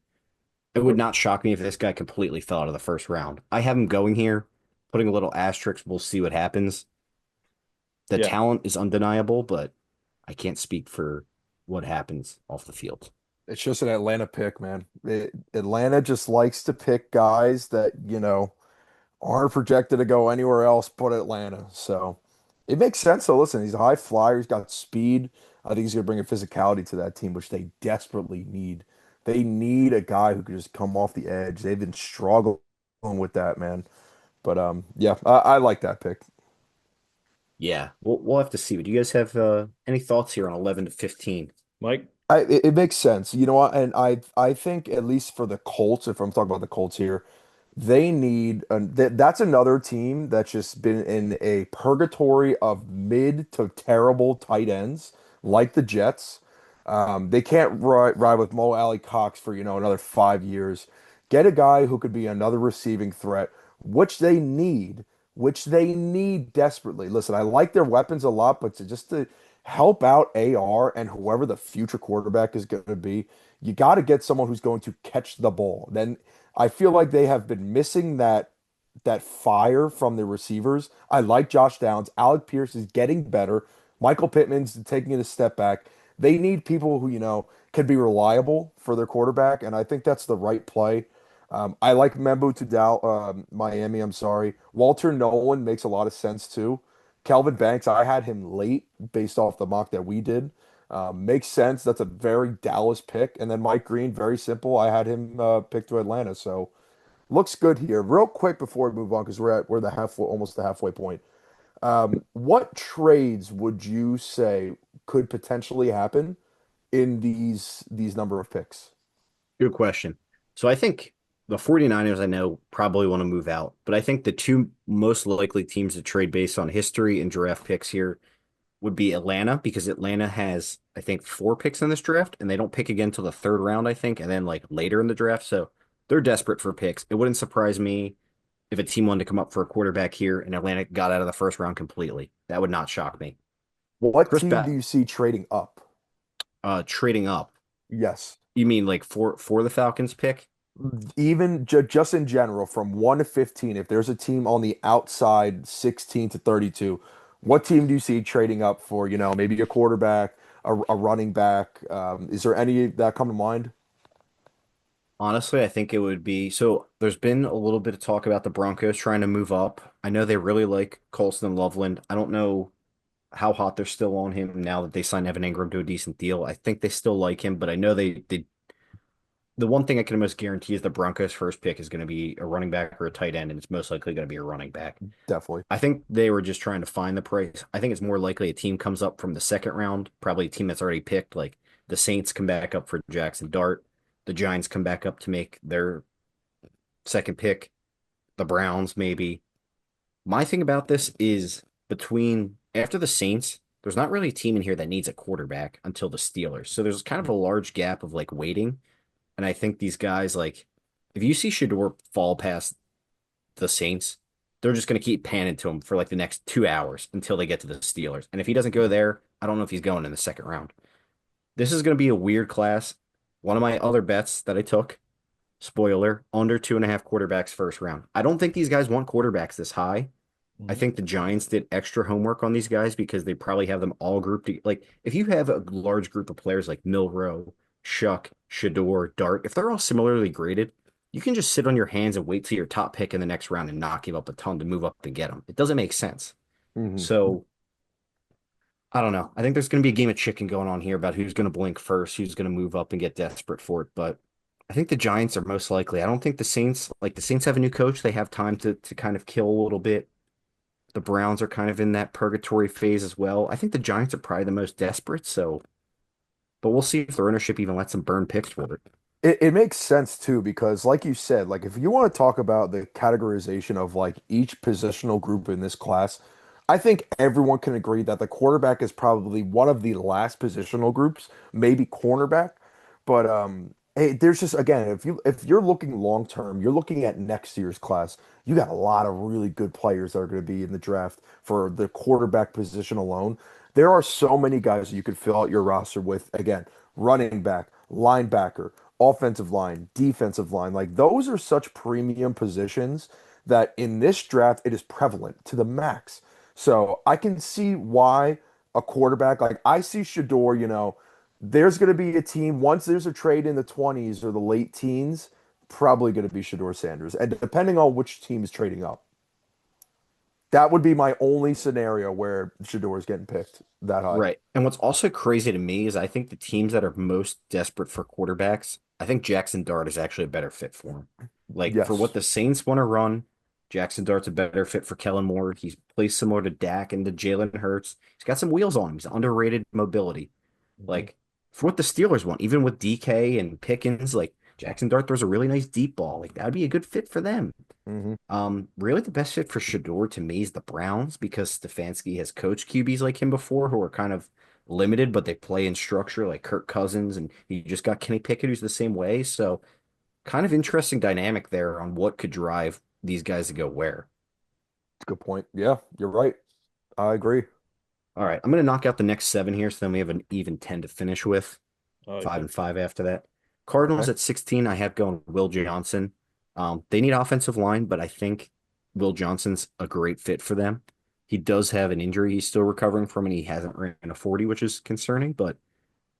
It would not shock me if this guy completely fell out of the first round. I have him going here, putting a little asterisk. We'll see what happens. The Yeah. talent is undeniable, but I can't speak for what happens off the field. It's just an Atlanta pick, man. Atlanta just likes to pick guys that, aren't projected to go anywhere else but Atlanta. So it makes sense. So listen, he's a high flyer. He's got speed. I think he's going to bring a physicality to that team, which they desperately need. They need a guy who can just come off the edge. They've been struggling with that, man. But yeah, I like that pick. Yeah, we'll have to see. Do you guys have any thoughts here on 11 to 15? Mike. It makes sense. You know what? And I think at least for the Colts, if I'm talking about the Colts here, they need that's another team that's just been in a purgatory of mid to terrible tight ends like the Jets. They can't ride with Mo Alley Cox for another 5 years. Get a guy who could be another receiving threat, which they need, which they need desperately. Listen, I like their weapons a lot, but to help out AR and whoever the future quarterback is going to be, you got to get someone who's going to catch the ball. Then I feel like they have been missing that fire from the receivers. I like Josh Downs. Alec Pierce is getting better. Michael Pittman's taking it a step back. They need people who, can be reliable for their quarterback, and I think that's the right play. I like Membu to Miami. I'm sorry. Walter Nolan makes a lot of sense too. Kelvin Banks, I had him late based off the mock that we did. Makes sense. That's a very Dallas pick. And then Mike Green, very simple. I had him picked to Atlanta. So looks good here. Real quick before we move on, because we're the halfway, almost the halfway point. What trades would you say could potentially happen in these number of picks? Good question. So I think the 49ers, I know, probably want to move out, but I think the two most likely teams to trade based on history and draft picks here would be Atlanta, because Atlanta has, I think, 4 picks in this draft, and they don't pick again till the third round, I think, and then like later in the draft. So they're desperate for picks. It wouldn't surprise me if a team wanted to come up for a quarterback here and Atlanta got out of the first round completely. That would not shock me. What Chris team do Bat you see trading up? trading up. Yes. You mean like for the Falcons pick? Even just in general, from 1 to 15, if there's a team on the outside 16 to 32, what team do you see trading up for, maybe a quarterback, a running back? Is there any that come to mind? Honestly, I think it would be so. There's been a little bit of talk about the Broncos trying to move up. I know they really like Colston and Loveland. I don't know how hot they're still on him now that they signed Evan Ingram to a decent deal. I think they still like him, but I know they the one thing I can almost guarantee is the Broncos' first pick is going to be a running back or a tight end, and it's most likely going to be a running back. Definitely. I think they were just trying to find the price. I think it's more likely a team comes up from the second round, probably a team that's already picked. Like the Saints come back up for Jackson Dart, the Giants come back up to make their second pick, the Browns maybe. My thing about this is between after the Saints, there's not really a team in here that needs a quarterback until the Steelers. So there's kind of a large gap of like waiting. And I think these guys, like, if you see Shedeur fall past the Saints, they're just going to keep panning to him for like the next 2 hours until they get to the Steelers. And if he doesn't go there, I don't know if he's going in the second round. This is going to be a weird class. One of my other bets that I took, spoiler, under 2.5 quarterbacks first round. I don't think these guys want quarterbacks this high. I Mhm. think the Giants did extra homework on these guys because they probably have them all grouped. Like, if you have a large group of players like Milroe, Shuck, Shedeur, Dart, if they're all similarly graded, you can just sit on your hands and wait till your top pick in the next round and not give up a ton to move up and get them. It doesn't make sense. Hmm. So I don't know. I think there's going to be a game of chicken going on here about who's going to blink first, who's going to move up and get desperate for it. But I think the Giants are most likely. I don't think the Saints have a new coach. They have time to kind of kill a little bit. The Browns are kind of in that purgatory phase as well. I think the Giants are probably the most desperate. So, but we'll see if their ownership even lets them burn picks for it. It makes sense too, because like you said, like if you want to talk about the categorization of like each positional group in this class, I think everyone can agree that the quarterback is probably one of the last positional groups, maybe cornerback. But hey, there's just again, if you're looking long term, you're looking at next year's class, you got a lot of really good players that are going to be in the draft for the quarterback position alone. There are so many guys that you could fill out your roster with, again, running back, linebacker, offensive line, defensive line. Like those are such premium positions that in this draft it is prevalent to the max. So I can see why a quarterback like I see Shador, there's going to be a team once there's a trade in the 20s or the late teens, probably going to be Shador Sanders. And depending on which team is trading up, that would be my only scenario where Shador is getting picked that high. Right. And what's also crazy to me is I think the teams that are most desperate for quarterbacks, I think Jackson Dart is actually a better fit for him. Like for what Yes. the Saints want to run, Jackson Dart's a better fit for Kellen Moore. He's plays similar to Dak and to Jalen Hurts. He's got some wheels on him. He's underrated mobility. Mhm. Like for what the Steelers want, even with DK and Pickens, like Jackson Dart throws a really nice deep ball. Like that'd be a good fit for them. Hmm. Really the best fit for Shador to me is the Browns because Stefanski has coached QBs like him before who are kind of limited, but they play in structure like Kirk Cousins, and you just got Kenny Pickett who's the same way. So kind of interesting dynamic there on what could drive these guys to go where. Good point. Yeah, you're right. I agree. All right, I'm gonna knock out the next seven here, so then we have an even 10 to finish with, I like five that. and five after that. Cardinals Okay. at 16, I have going Will Johnson. They need offensive line, but I think Will Johnson's a great fit for them. He does have an injury he's still recovering from, and he hasn't ran a 40, which is concerning, but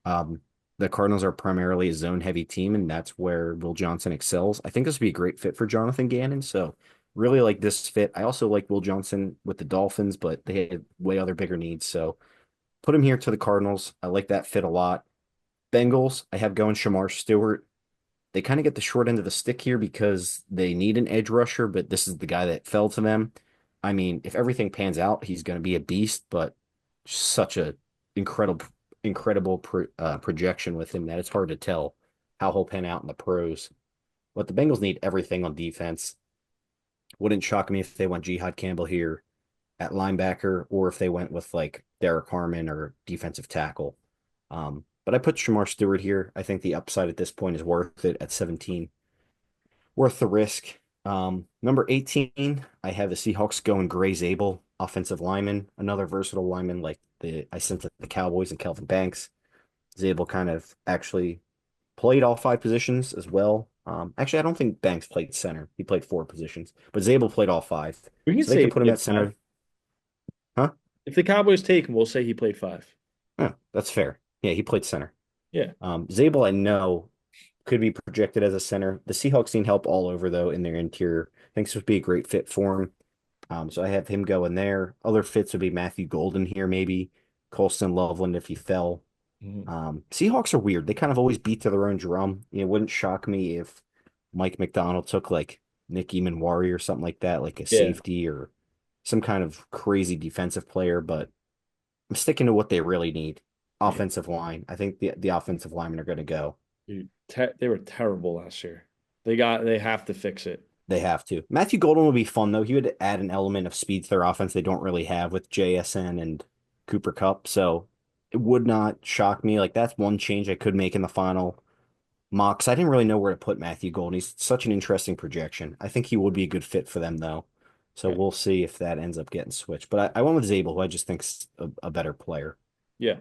um, the Cardinals are primarily a zone heavy team, and that's where Will Johnson excels. I think this would be a great fit for Jonathan Gannon. So really like this fit. I also like Will Johnson with the Dolphins, but they had way other bigger needs. So put him here to the Cardinals. I like that fit a lot. Bengals, I have going Shamar Stewart. They kind of get the short end of the stick here because they need an edge rusher, but this is the guy that fell to them. I mean, if everything pans out, he's going to be a beast, but such a incredible, projection with him that it's hard to tell how he'll pan out in the pros. But the Bengals need everything on defense. Wouldn't shock me if they went Jihad Campbell here at linebacker, or if they went with like Derek Harmon or defensive tackle. But I put Shamar Stewart here. I think the upside at this point is worth it at 17, worth the risk. Number 18, I have the Seahawks going Gray Zabel, offensive lineman, another versatile lineman like I sent to the Cowboys and Kelvin Banks. Zabel kind of actually played all five positions as well. Actually, I don't think Banks played center. He played four positions, but Zabel played all five. We can So they say he could put him played at center. five. Huh? If the Cowboys take him, we'll say he played five. Oh, that's fair. Yeah, he played center. Yeah. Zabel, I know, could be projected as a center. The Seahawks need help all over, though, in their interior. I think this would be a great fit for him. So I have him going there. Other fits would be Matthew Golden here, maybe. Colston Loveland if he fell. Mhm. Seahawks are weird. They kind of always beat to their own drum. It wouldn't shock me if Mike McDonald took like Nick Eamon or something like that, like a Yeah. safety or some kind of crazy defensive player, but I'm sticking to what they really need. Yeah. Offensive line. I think the offensive linemen are going to go. Dude, they were terrible last year. They have to fix it. They have to. Matthew Golden would be fun though. He would add an element of speed to their offense they don't really have with JSN and Cooper Kupp. So it would not shock me. Like that's one change I could make in the final mock. 'Cause I didn't really know where to put Matthew Golden. He's such an interesting projection. I think he would be a good fit for them though. So Okay. we'll see if that ends up getting switched. But I went with Zabel, who I just think's a better player. Yeah.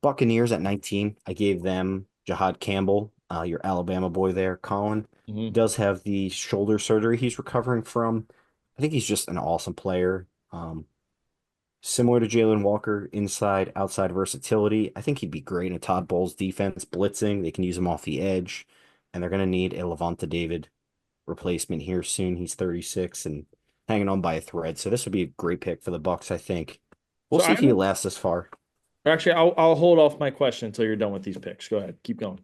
Buccaneers at 19. I gave them Jihad Campbell, your Alabama boy there, Colin. Mhm. Does have the shoulder surgery he's recovering from. I think he's just an awesome player. Similar to Jalen Walker, inside, outside versatility. I think he'd be great in Todd Bowles defense, blitzing. They can use him off the edge, and they're going to need a Levante David replacement here soon. He's 36 and hanging on by a thread. So this would be a great pick for the Bucks, I think. We'll So see I if he don't lasts this far. actually I'll hold off my question until you're done with these picks. Go ahead. Keep going.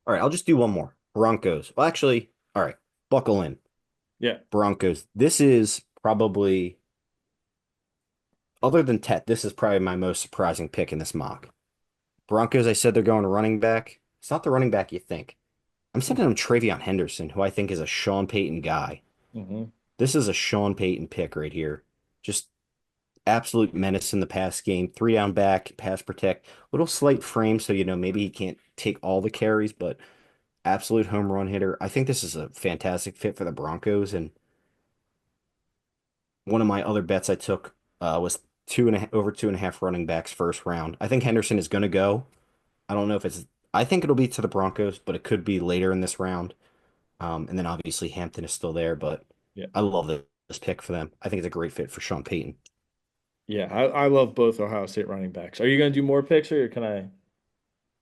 All right, I'll just do one more. Broncos. Well, actually, all right, buckle in. Yeah. Broncos. This is probably, other than Tet, this is probably my most surprising pick in this mock. Broncos, I said they're going running back. It's not the running back you think. I'm sending them Travion Henderson, who I think is a Sean Payton guy. Hmm. This is a Sean Payton pick right here. Just absolute menace in the pass game. Three down back, pass protect. Little slight frame, so maybe he can't take all the carries, but absolute home run hitter. I think this is a fantastic fit for the Broncos. And one of my other bets I took was over 2.5 running backs first round. I think Henderson is going to go. I don't know if it's. I think it'll be to the Broncos, but it could be later in this round. And then obviously Hampton is still there, but Yeah. I love this pick for them. I think it's a great fit for Sean Payton. Yeah. I love both Ohio State running backs. Are you going to do more picks or can I?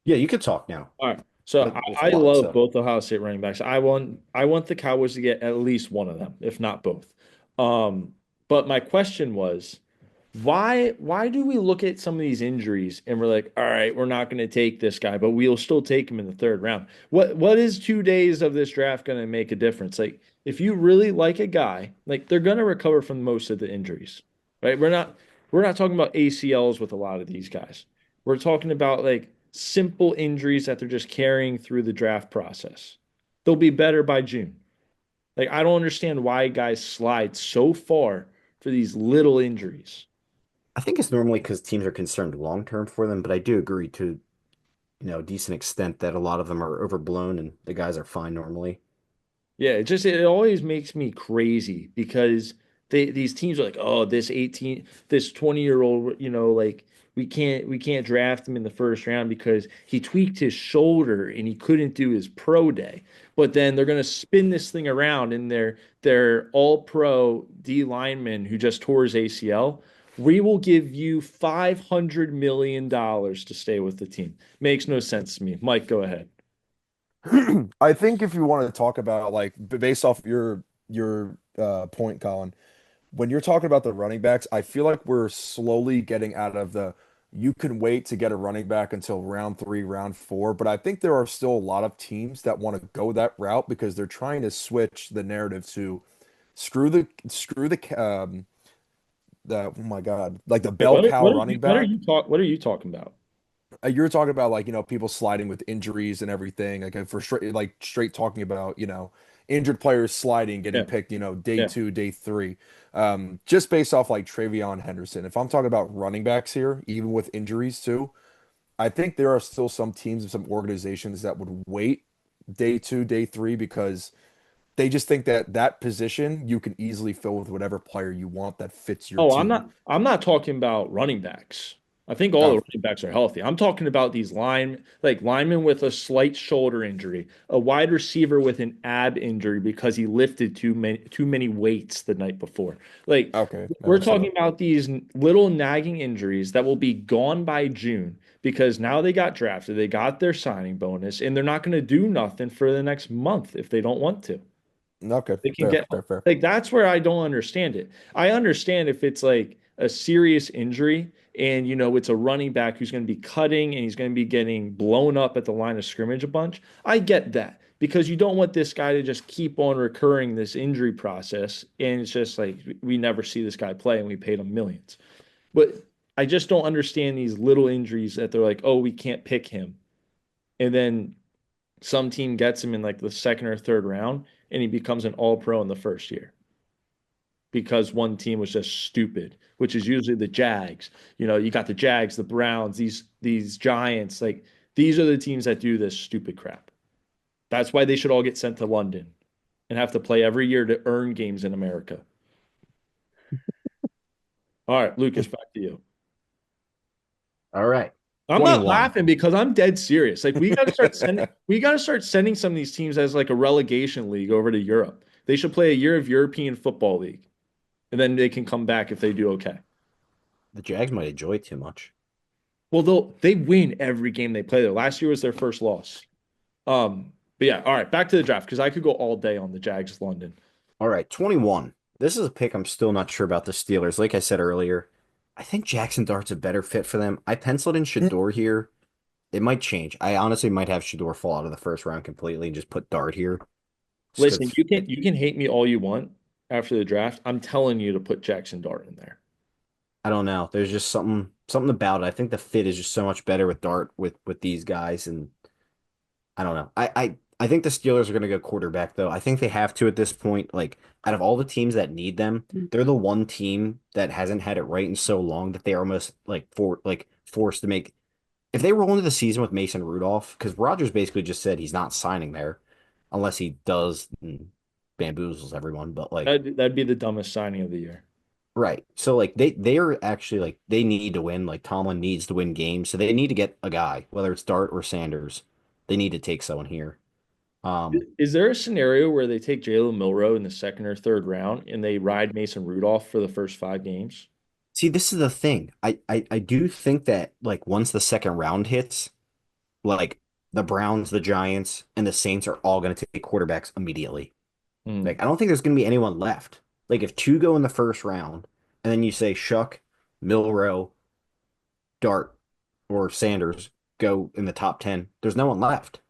Yeah, you could talk now. All right. So There's a I lot, love so. both Ohio State running backs. I want the Cowboys to get at least one of them, if not both. But my question was, why do we look at some of these injuries and we're like, all right, we're not going to take this guy, but we'll still take him in the third round. What is 2 days of this draft going to make a difference? Like if you really like a guy, like they're going to recover from most of the injuries, right? We're not talking about ACLs with a lot of these guys. We're talking about like simple injuries that they're just carrying through the draft process. They'll be better by June. Like I don't understand why guys slide so far for these little injuries. I think it's normally because teams are concerned long term for them, but I do agree to, a decent extent that a lot of them are overblown and the guys are fine normally. Yeah, it always makes me crazy because these teams are like, oh, this 20-year-old, like we can't draft him in the first round because he tweaked his shoulder and he couldn't do his pro day. But then they're gonna spin this thing around and they're all pro D lineman who just tore his ACL. We will give you $500 million to stay with the team. Makes no sense to me. Mike, go ahead. I think if you want to talk about like based off your point, Colin, when you're talking about the running backs, I feel like we're slowly getting out of the you can wait to get a running back until round three, round four. But I think there are still a lot of teams that want to go that route because they're trying to switch the narrative to screw the oh my God, like the Wait, bell cow running back. what are you talking about? You're talking about like, people sliding with injuries and everything. Like for straight talking about, injured players sliding, getting Yeah, picked, day yeah. two, day three. Just based off like Travion Henderson. If I'm talking about running backs here, even with injuries too, I think there are still some teams and some organizations that would wait day two, day three because they just think that that position you can easily fill with whatever player you want that fits your Oh, I'm team. not I'm not talking about running backs. I think all the Oh, running backs are healthy. I'm talking about these linemen with a slight shoulder injury, a wide receiver with an ab injury because he lifted too many weights the night before. Like okay, we're never saw talking it. about these little nagging injuries that will be gone by June because now they got drafted, they got their signing bonus, and they're not going to do nothing for the next month if they don't want to. Okay, They can fair, get fair, fair. like that's where I don't understand it. I understand if it's like a serious injury and it's a running back who's going to be cutting and he's going to be getting blown up at the line of scrimmage a bunch. I get that because you don't want this guy to just keep on recurring this injury process and it's just like we never see this guy play and we paid him millions. But I just don't understand these little injuries that they're like, "Oh, we can't pick him." And then some team gets him in like the second or third round and he becomes an all pro in the first year because one team was just stupid, which is usually the Jags. You got the Jags, the Browns, these Giants, like these are the teams that do this stupid crap. That's why they should all get sent to London and have to play every year to earn games in America. All right, Lucas, back to you. All right. I'm not 21. laughing because I'm dead serious. Like we got to start sending some of these teams as like a relegation league over to Europe. They should play a year of European football league, and then they can come back if they do okay. The Jags might enjoy it too much. Well, they win every game they play there. Last year was their first loss. But yeah, all right, back to the draft because I could go all day on the Jags London. All right, 21. This is a pick I'm still not sure about the Steelers. Like I said earlier, I think Jackson Dart's a better fit for them. I penciled in Shedeur here. It might change. I honestly might have Shedeur fall out of the first round completely and just put Dart here. Just Listen, because you can hate me all you want after the draft. I'm telling you to put Jackson Dart in there. I don't know. There's just something about it. I think the fit is just so much better with Dart with these guys, and I don't know. I think the Steelers are going to go quarterback though. I think they have to at this point. Like out of all the teams that need them, they're the one team that hasn't had it right in so long that they are almost forced to make. If they roll into the season with Mason Rudolph, because Rogers basically just said he's not signing there unless he does and bamboozles everyone. But like, That'd be the dumbest signing of the year. right. So like they are actually like they need to win. Like Tomlin needs to win games. So they need to get a guy, whether it's Dart or Sanders. They need to take someone here. Is there a scenario where they take Jalen Milroe in the second or third round and they ride Mason Rudolph for the first 5 games? See, this is the thing. I do think that like once the second round hits, like the Browns, the Giants, and the Saints are all going to take quarterbacks immediately. Hmm. Like I don't think there's going to be anyone left. Like if two go in the first round, and then you say Shuck, Milroe, Dart, or Sanders go in the top 10, there's no one left.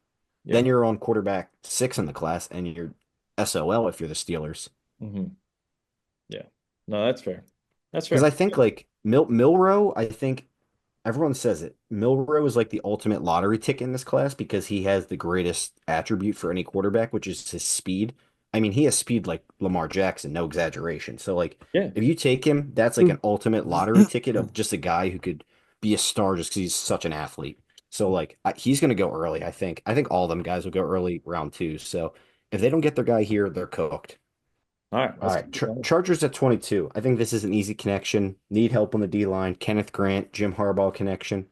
Yeah. Then you're on quarterback 6 in the class, and you're SOL if you're the Steelers. Hmm. Yeah. No, that's fair. That's Because fair. I think like Milroe, I think everyone says it. Milroe is like the ultimate lottery ticket in this class because he has the greatest attribute for any quarterback, which is his speed. I mean, he has speed like Lamar Jackson, no exaggeration. So like Yeah. if you take him, that's like an ultimate lottery ticket of just a guy who could be a star just because he's such an athlete. So like he's going to go early, I think. I think all of them guys will go early round 2. So if they don't get their guy here, they're cooked. All right, All let's right, keep going. Chargers at 22. I think this is an easy connection. Need help on the D line. Kenneth Grant, Jim Harbaugh connection.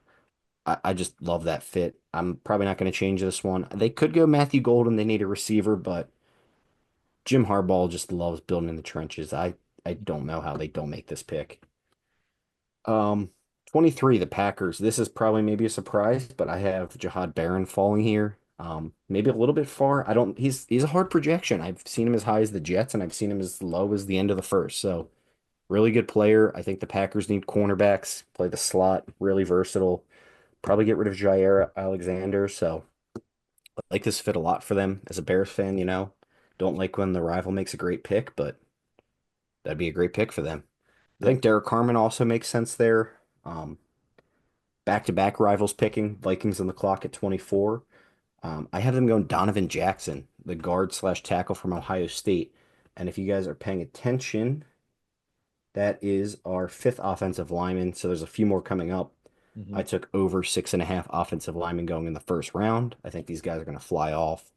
I just love that fit. I'm probably not going to change this one. They could go Matthew Golden. They need a receiver, but Jim Harbaugh just loves building in the trenches. I don't know how they don't make this pick. Um, 23, the Packers. This is probably maybe a surprise, but I have Jahad Barron falling here. Maybe a little bit far. I don't. He's a hard projection. I've seen him as high as the Jets, and I've seen him as low as the end of the first. So really good player. I think the Packers need cornerbacks. Play the slot. Really versatile. Probably get rid of Jair Alexander. So I like this fit a lot for them. As a Bears fan, don't like when the rival makes a great pick, but that'd be a great pick for them. I Yep. think Derek Carmen also makes sense there. Um, Back-to-back rivals picking, Vikings on the clock at 24. I have them going Donovan Jackson, the guard slash tackle from Ohio State. And if you guys are paying attention, that is our fifth offensive lineman. So there's a few more coming up. Hmm. I took over 6.5 offensive linemen going in the first round. I think these guys are going to fly off.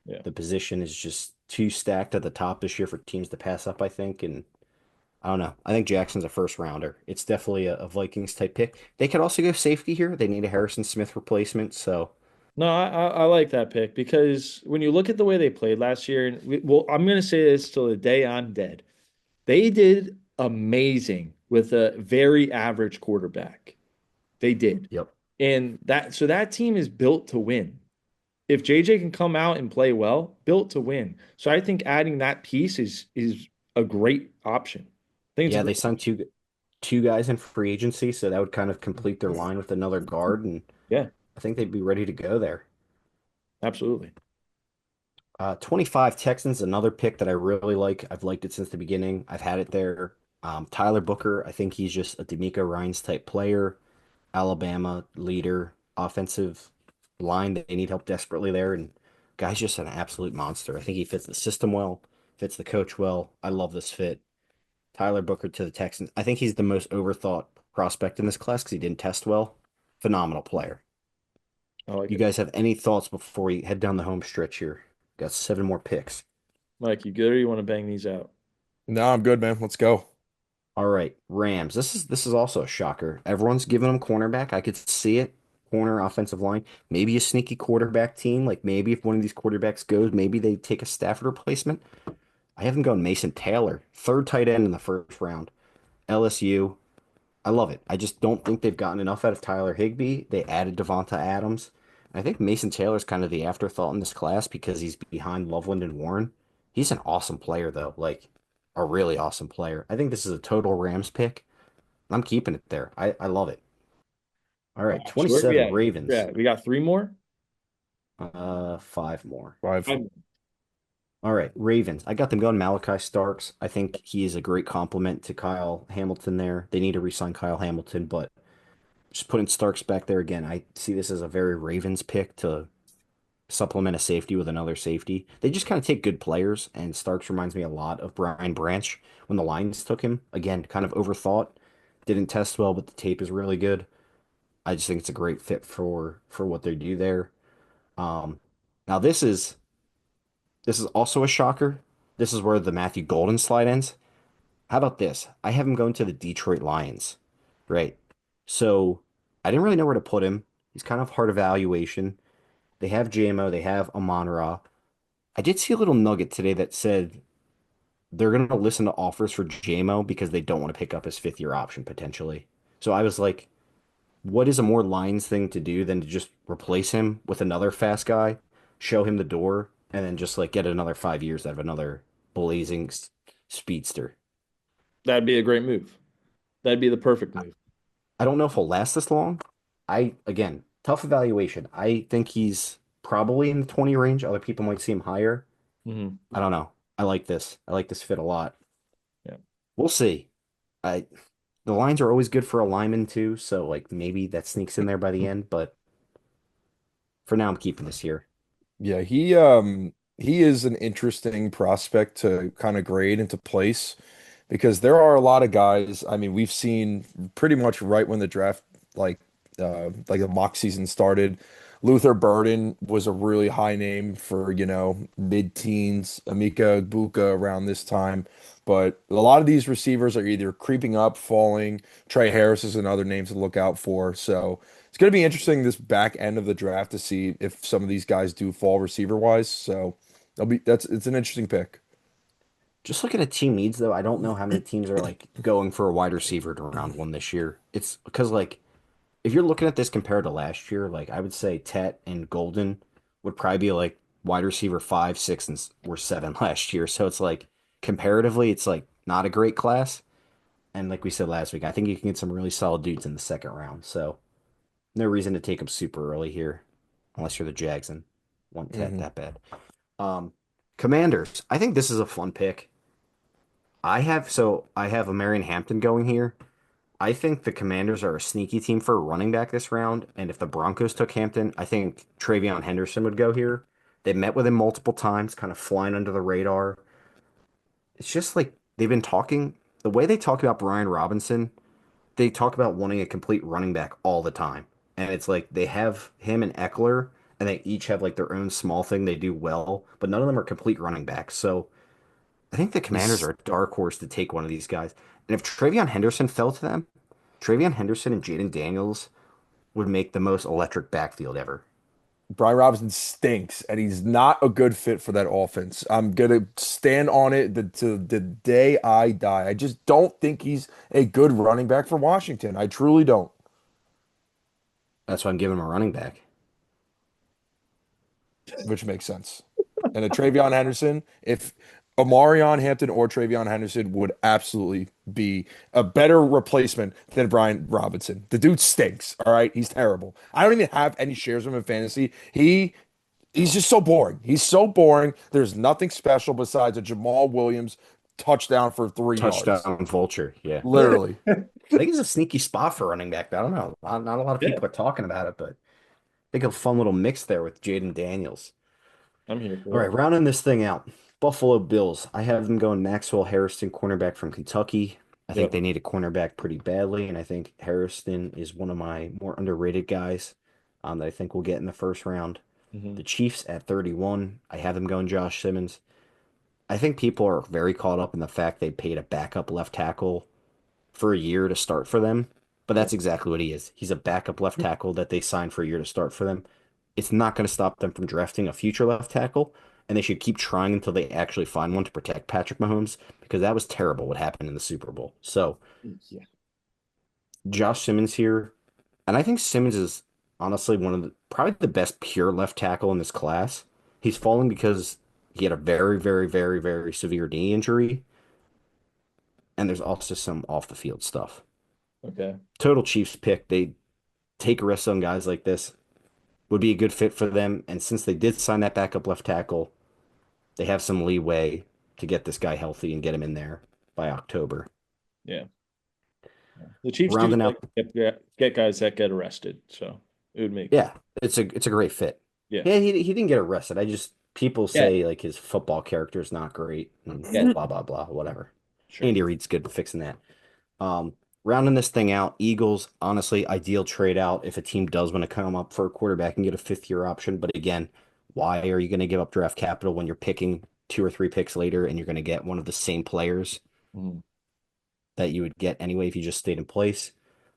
Yeah. The position is just too stacked at the top this year for teams to pass up, I think. And I don't know. I think Jackson's a first rounder. It's definitely a Vikings type pick. They could also go safety here. They need a Harrison Smith replacement. So, No, I like that pick because when you look at the way they played last year, and well, I'm going to say this till the day I'm dead. They did amazing with a very average quarterback. They did. yep. And that team is built to win. If JJ can come out and play well, built to win. So I think adding that piece is a great option. I think it's a Yeah, they great signed two guys in free agency, so that would kind of complete their line with another guard, and yeah, I think they'd be ready to go there. absolutely. 25 Texans, another pick that I really like. I've liked it since the beginning. I've had it there. Tyler Booker, I think he's just a D'Amico Ryans type player. Alabama leader, offensive line. They need help desperately there, and guy's just an absolute monster. I think he fits the system well, fits the coach well. I love this fit. Tyler Booker to the Texans. I think he's the most overthought prospect in this class because he didn't test well. Phenomenal player. I like You it. guys have any thoughts before we head down the home stretch here? Got 7 more picks. Mike, you good or you want to bang these out? No, I'm good, man. Let's go. All right, Rams. This is also a shocker. Everyone's giving them cornerback. I could see it. Corner, offensive line. Maybe a sneaky quarterback team. Like maybe if one of these quarterbacks goes, maybe they take a Stafford replacement. I have them going Mason Taylor, third tight end in the first round. LSU. I love it. I just don't think they've gotten enough out of Tyler Higbee. They added Devonta Adams. I think Mason Taylor's kind of the afterthought in this class because he's behind Loveland and Warren. He's an awesome player, though. Like, a really awesome player. I think this is a total Rams pick. I'm keeping it there. I love it. All right, So where are we 27 at here? Ravens. Yeah, we got three more. 5 more. Five. I'm- All right, Ravens. I got them going Malachi Starks. I think he is a great complement to Kyle Hamilton there. They need to re-sign Kyle Hamilton, but just putting Starks back there again, I see this as a very Ravens pick to supplement a safety with another safety. They just kind of take good players, and Starks reminds me a lot of Brian Branch when the Lions took him. Again, kind of overthought, didn't test well, but the tape is really good. I just think it's a great fit for what they do there. Um, Now this is also a shocker. This is where the Matthew Golden slide ends. How about this? I have him going to the Detroit Lions, right? So I didn't really know where to put him. He's kind of hard evaluation. They have JMO, they have Amon-Ra. I did see a little nugget today that said they're going to listen to offers for JMO because they don't want to pick up his fifth year option potentially. So I was like, what is a more Lions thing to do than to just replace him with another fast guy, show him the door, and then just like get another 5 years out of another blazing speedster? That'd be a great move. That'd be the perfect move. I don't know if he'll last this long. Again, tough evaluation. I think he's probably in the 20 range. Other people might see him higher. Hmm. I don't know. I like this. I like this fit a lot. Yeah. We'll see. I The lines are always good for a lineman too, so like maybe that sneaks in there by the end, but for now I'm keeping this here. Yeah, he is an interesting prospect to kind of grade into place because there are a lot of guys. I mean, we've seen pretty much right when the draft like the mock season started, Luther Burden was a really high name for, mid-teens, Amika Buka around this time. But a lot of these receivers are either creeping up, falling. Trey Harris is another name to look out for. So it's going to be interesting this back end of the draft to see if some of these guys do fall receiver wise. So it's an interesting pick. Just looking at team needs, though, I don't know how many teams are like going for a wide receiver to round one this year. It's because like if you're looking at this compared to last year, like I would say Tet and Golden would probably be like wide receiver 5, 6, and or 7 last year. So it's like comparatively, it's like not a great class. And like we said last week, I think you can get some really solid dudes in the second round. So no reason to take them super early here, unless you're the Jags and want Tet Hmm. that bad. Um, Commanders. I think this is a fun pick. I have a Marion Hampton going here. I think the Commanders are a sneaky team for a running back this round, and if the Broncos took Hampton, I think Travion Henderson would go here. They met with him multiple times, kind of flying under the radar. It's just like they've been talking, the way they talk about Brian Robinson, they talk about wanting a complete running back all the time. And it's like they have him and Eckler, and they each have like their own small thing they do well, but none of them are complete running backs. So I think the Commanders This are a dark horse to take one of these guys. And if Travion Henderson fell to them, Travion Henderson and Jaden Daniels would make the most electric backfield ever. Brian Robinson stinks, and he's not a good fit for that offense. I'm gonna stand on it to the day I die. I just don't think he's a good running back for Washington. I truly don't, That's why I'm giving him a running back. which makes sense. And a Travion Henderson, if Amarion Hampton or Travion Henderson would absolutely be a better replacement than Brian Robinson. The dude stinks. All right, he's terrible. I don't even have any shares of him in fantasy. He's just so boring. He's so boring. There's nothing special besides a Jamal Williams touchdown for 3 yards. Touchdown vulture. Yeah. Literally. I think it's a sneaky spot for running back. I don't know. Not a lot of Yeah, people are talking about it, but I think a fun little mix there with Jaden Daniels. I'm here All for right, it. rounding this thing out. Buffalo Bills. I have them going Maxwell Harrison, cornerback from Kentucky. I think Yep. they need a cornerback pretty badly, and I think Harrison is one of my more underrated guys that I think we'll get in the first round. Hmm. The Chiefs at 31. I have them going Josh Simmons. I think people are very caught up in the fact they paid a backup left tackle for a year to start for them, but Yep. that's exactly what he is. He's a backup left tackle that they signed for a year to start for them. It's not going to stop them from drafting a future left tackle, and they should keep trying until they actually find one to protect Patrick Mahomes because that was terrible what happened in the Super Bowl. So, Yeah. Josh Simmons here, and I think Simmons is honestly one of the probably the best pure left tackle in this class. He's falling because he had a very, very, very, very severe knee injury, and there's also some off the field stuff. Okay. Total Chiefs pick. They take risks on guys like this. Would be a good fit for them. And since they did sign that backup left tackle, they have some leeway to get this guy healthy and get him in there by October. Yeah. The Chiefs do Rounding like out, get guys that get arrested, so it would make yeah, it's a great fit. yeah. Yeah, he didn't get arrested. I just people Yeah. say like his football character is not great Yeah. and blah blah blah whatever. Sure. Andy Reid's good at fixing that. Um, Rounding this thing out, Eagles, honestly, ideal trade out if a team does want to come up for a quarterback and get a fifth year option. But again, why are you going to give up draft capital when you're picking 2 or 3 picks later and you're going to get one of the same players Mhm. that you would get anyway if you just stayed in place?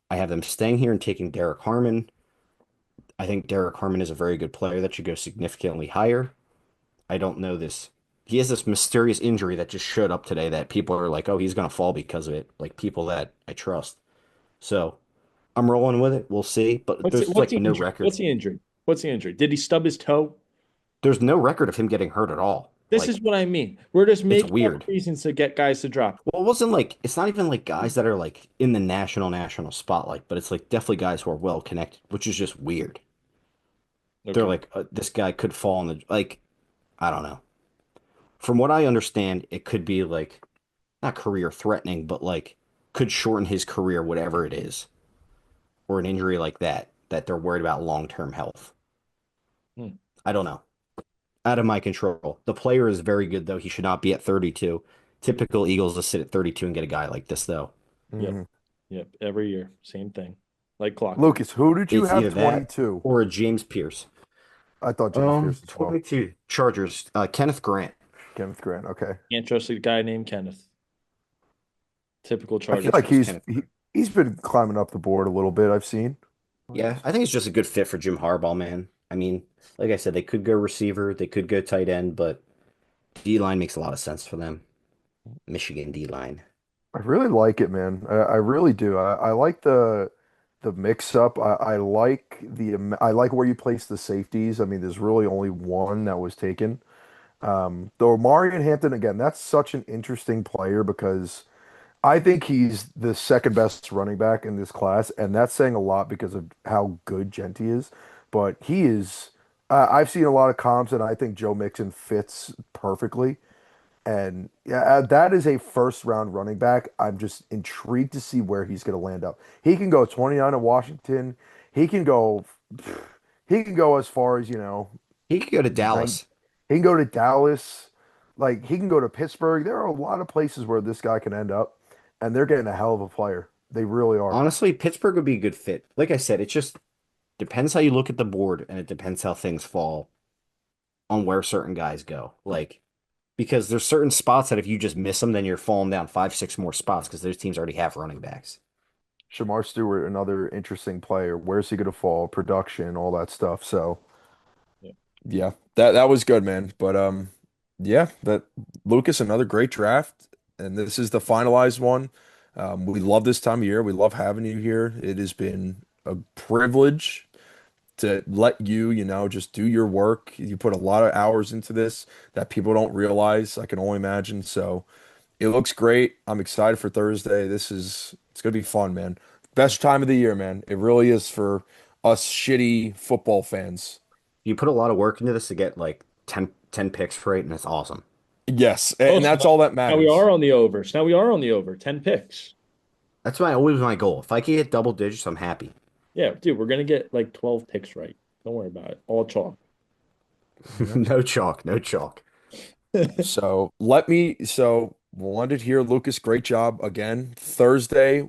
I have them staying here and taking Derek Harmon. I think Derek Harmon is a very good player that should go significantly higher. I don't know this. He has this mysterious injury that just showed up today that people are like, oh, he's going to fall because of it. Like people that I trust. So I'm rolling with it. We'll see. But there's What's like he no injured? record. What's he injured? What's he injured? Did he stub his toe? There's no record of him getting hurt at all. This Like is what I mean. We're just it's making up weird. reasons to get guys to drop. Well, it wasn't like it's not even like guys that are like in the national spotlight, but it's like definitely guys who are well connected, which is just weird. They're Okay. like this guy could fall in the like I don't know. From what I understand, it could be like not career threatening, but like could shorten his career, whatever it is, or an injury like that they're worried about long-term health. Hmm. I don't know. Out of my control. The player is very good, though. He should not be at 32. Typical Eagles to sit at 32 and get a guy like this, though. Yep. Mhm. Yep. Every year, same thing. like clockwork. Lucas, who did you It's have either that 22? or a James Pierce. I thought James Pierce as well. 22 Chargers. Kenneth Grant. Kenneth Grant. Okay. Can't trust a guy named Kenneth. Typical I Charger feel like Trust fan. Kenneth Grant. he's been climbing up the board a little bit, I've seen. Yeah, I think it's just a good fit for Jim Harbaugh, man. I mean, like I said, they could go receiver, they could go tight end, but D line makes a lot of sense for them. Michigan D line. I really like it, man. I really do. I like the mix up. I like where you place the safeties. I mean, there's really only one that was taken. Though Marion Hampton again, that's such an interesting player because I think he's the second best running back in this class, and that's saying a lot because of how good Genty is. But he is. I've seen a lot of comps, and I think Joe Mixon fits perfectly. And yeah, that is a first round running back. I'm just intrigued to see where he's going to land up. He can go 29 at Washington. He can go. He can go as far as He could go to nine. Dallas. He can go to Dallas. Like he can go to Pittsburgh. There are a lot of places where this guy can end up, and they're getting a hell of a player. They really are. Honestly, Pittsburgh would be a good fit. Like I said, it just depends how you look at the board and it depends how things fall on where certain guys go. Like, because there's certain spots that if you just miss them, then you're falling down five, six more spots because those teams already have running backs. Shamar Stewart, another interesting player. Where's he going to fall? Production, all that stuff. So. Yeah. Yeah, that was good, man. But yeah, that Lucas, another great draft, and this is the finalized one. We love this time of year. We love having you here. It has been a privilege to let you, just do your work. You put a lot of hours into this that people don't realize. I can only imagine. So it looks great. I'm excited for Thursday. It's gonna be fun, man. Best time of the year, man. It really is for us shitty football fans. You put a lot of work into this to get like ten picks right, and it's awesome. Yes, Oh, and so that's all that now we matters. are on the overs. Now we are on the over. 10 picks. That's always my goal. If I can get double digits, I'm happy. Yeah, dude, we're gonna get like 12 picks right. Don't worry about it. All chalk. Yeah. No chalk, no chalk. So wanted to hear Lucas, great job again. Thursday,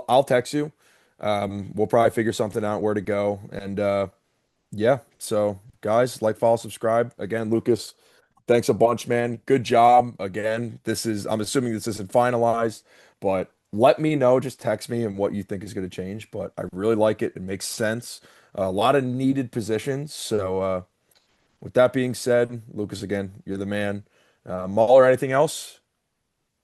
I'll text you. We'll probably figure something out where to go. And yeah, so guys, like, follow, subscribe. Again, Lucas, thanks a bunch, man. Good job. Again, I'm assuming this isn't finalized, but let me know, just text me and what you think is going to change. But I really like it. It makes sense. A lot of needed positions. So with that being said, Lucas, again, you're the man. Mahler, anything else?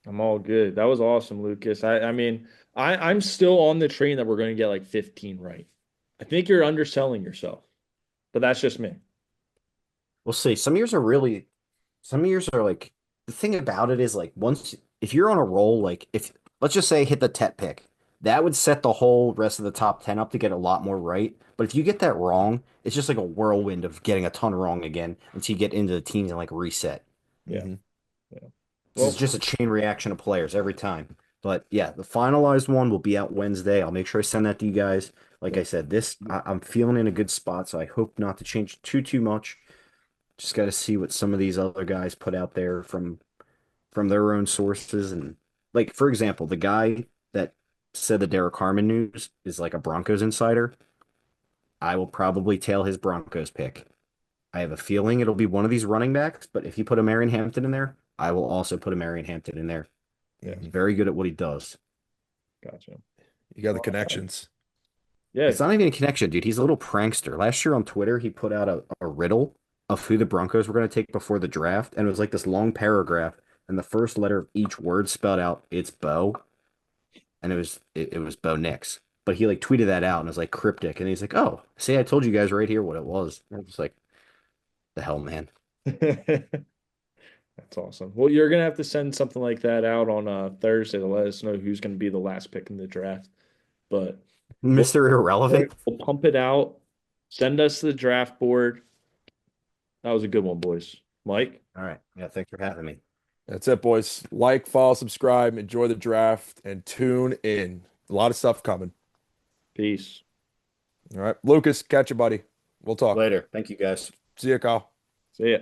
I'm all good. That was awesome, Lucas. I mean, I'm still on the train that we're gonna get like 15 right. I think you're underselling yourself, but that's just me. We'll see. Some years are like, the thing about it is like if you're on a roll, like if let's just say hit the 10 pick, that would set the whole rest of the top 10 up to get a lot more right. But if you get that wrong, it's just like a whirlwind of getting a ton wrong again until you get into the teams and like reset. Yeah. Hmm. Yeah. This Well, is just a chain reaction of players every time. But yeah, the finalized one will be out Wednesday. I'll make sure I send that to you guys. Like I said, I'm feeling in a good spot, so I hope not to change too much. Just got to see what some of these other guys put out there from their own sources. And like, for example, the guy that said the Derek Harmon news is like a Broncos insider. I will probably tail his Broncos pick. I have a feeling it'll be one of these running backs, but if you put a Marion Hampton in there, I will also put a Marion Hampton in there. yeah, He's very good at what he does. gotcha. You got the All right. connections. Yeah, It's not even a connection, dude. He's a little prankster. Last year on Twitter, he put out a riddle of who the Broncos were going to take before the draft, and it was like this long paragraph, and the first letter of each word spelled out it's Bo, and it was Bo Nix. But he like tweeted that out and it was like cryptic, and he's like, "Oh, see, I told you guys right here what it was." And I was like, "The hell, man." that's awesome. Well, you're gonna have to send something like that out on Thursday to let us know who's gonna be the last pick in the draft. But we'll, Mr. Irrelevant. we'll pump it out. Send us the draft board. That was a good one, boys. Mike, All right. Yeah, thanks for having me. That's it, boys. Like, follow, subscribe, enjoy the draft, and tune in. A lot of stuff coming. peace. All right, Lucas, catch you, buddy. We'll talk. Later. Thank you, guys. See you, Kyle. See ya.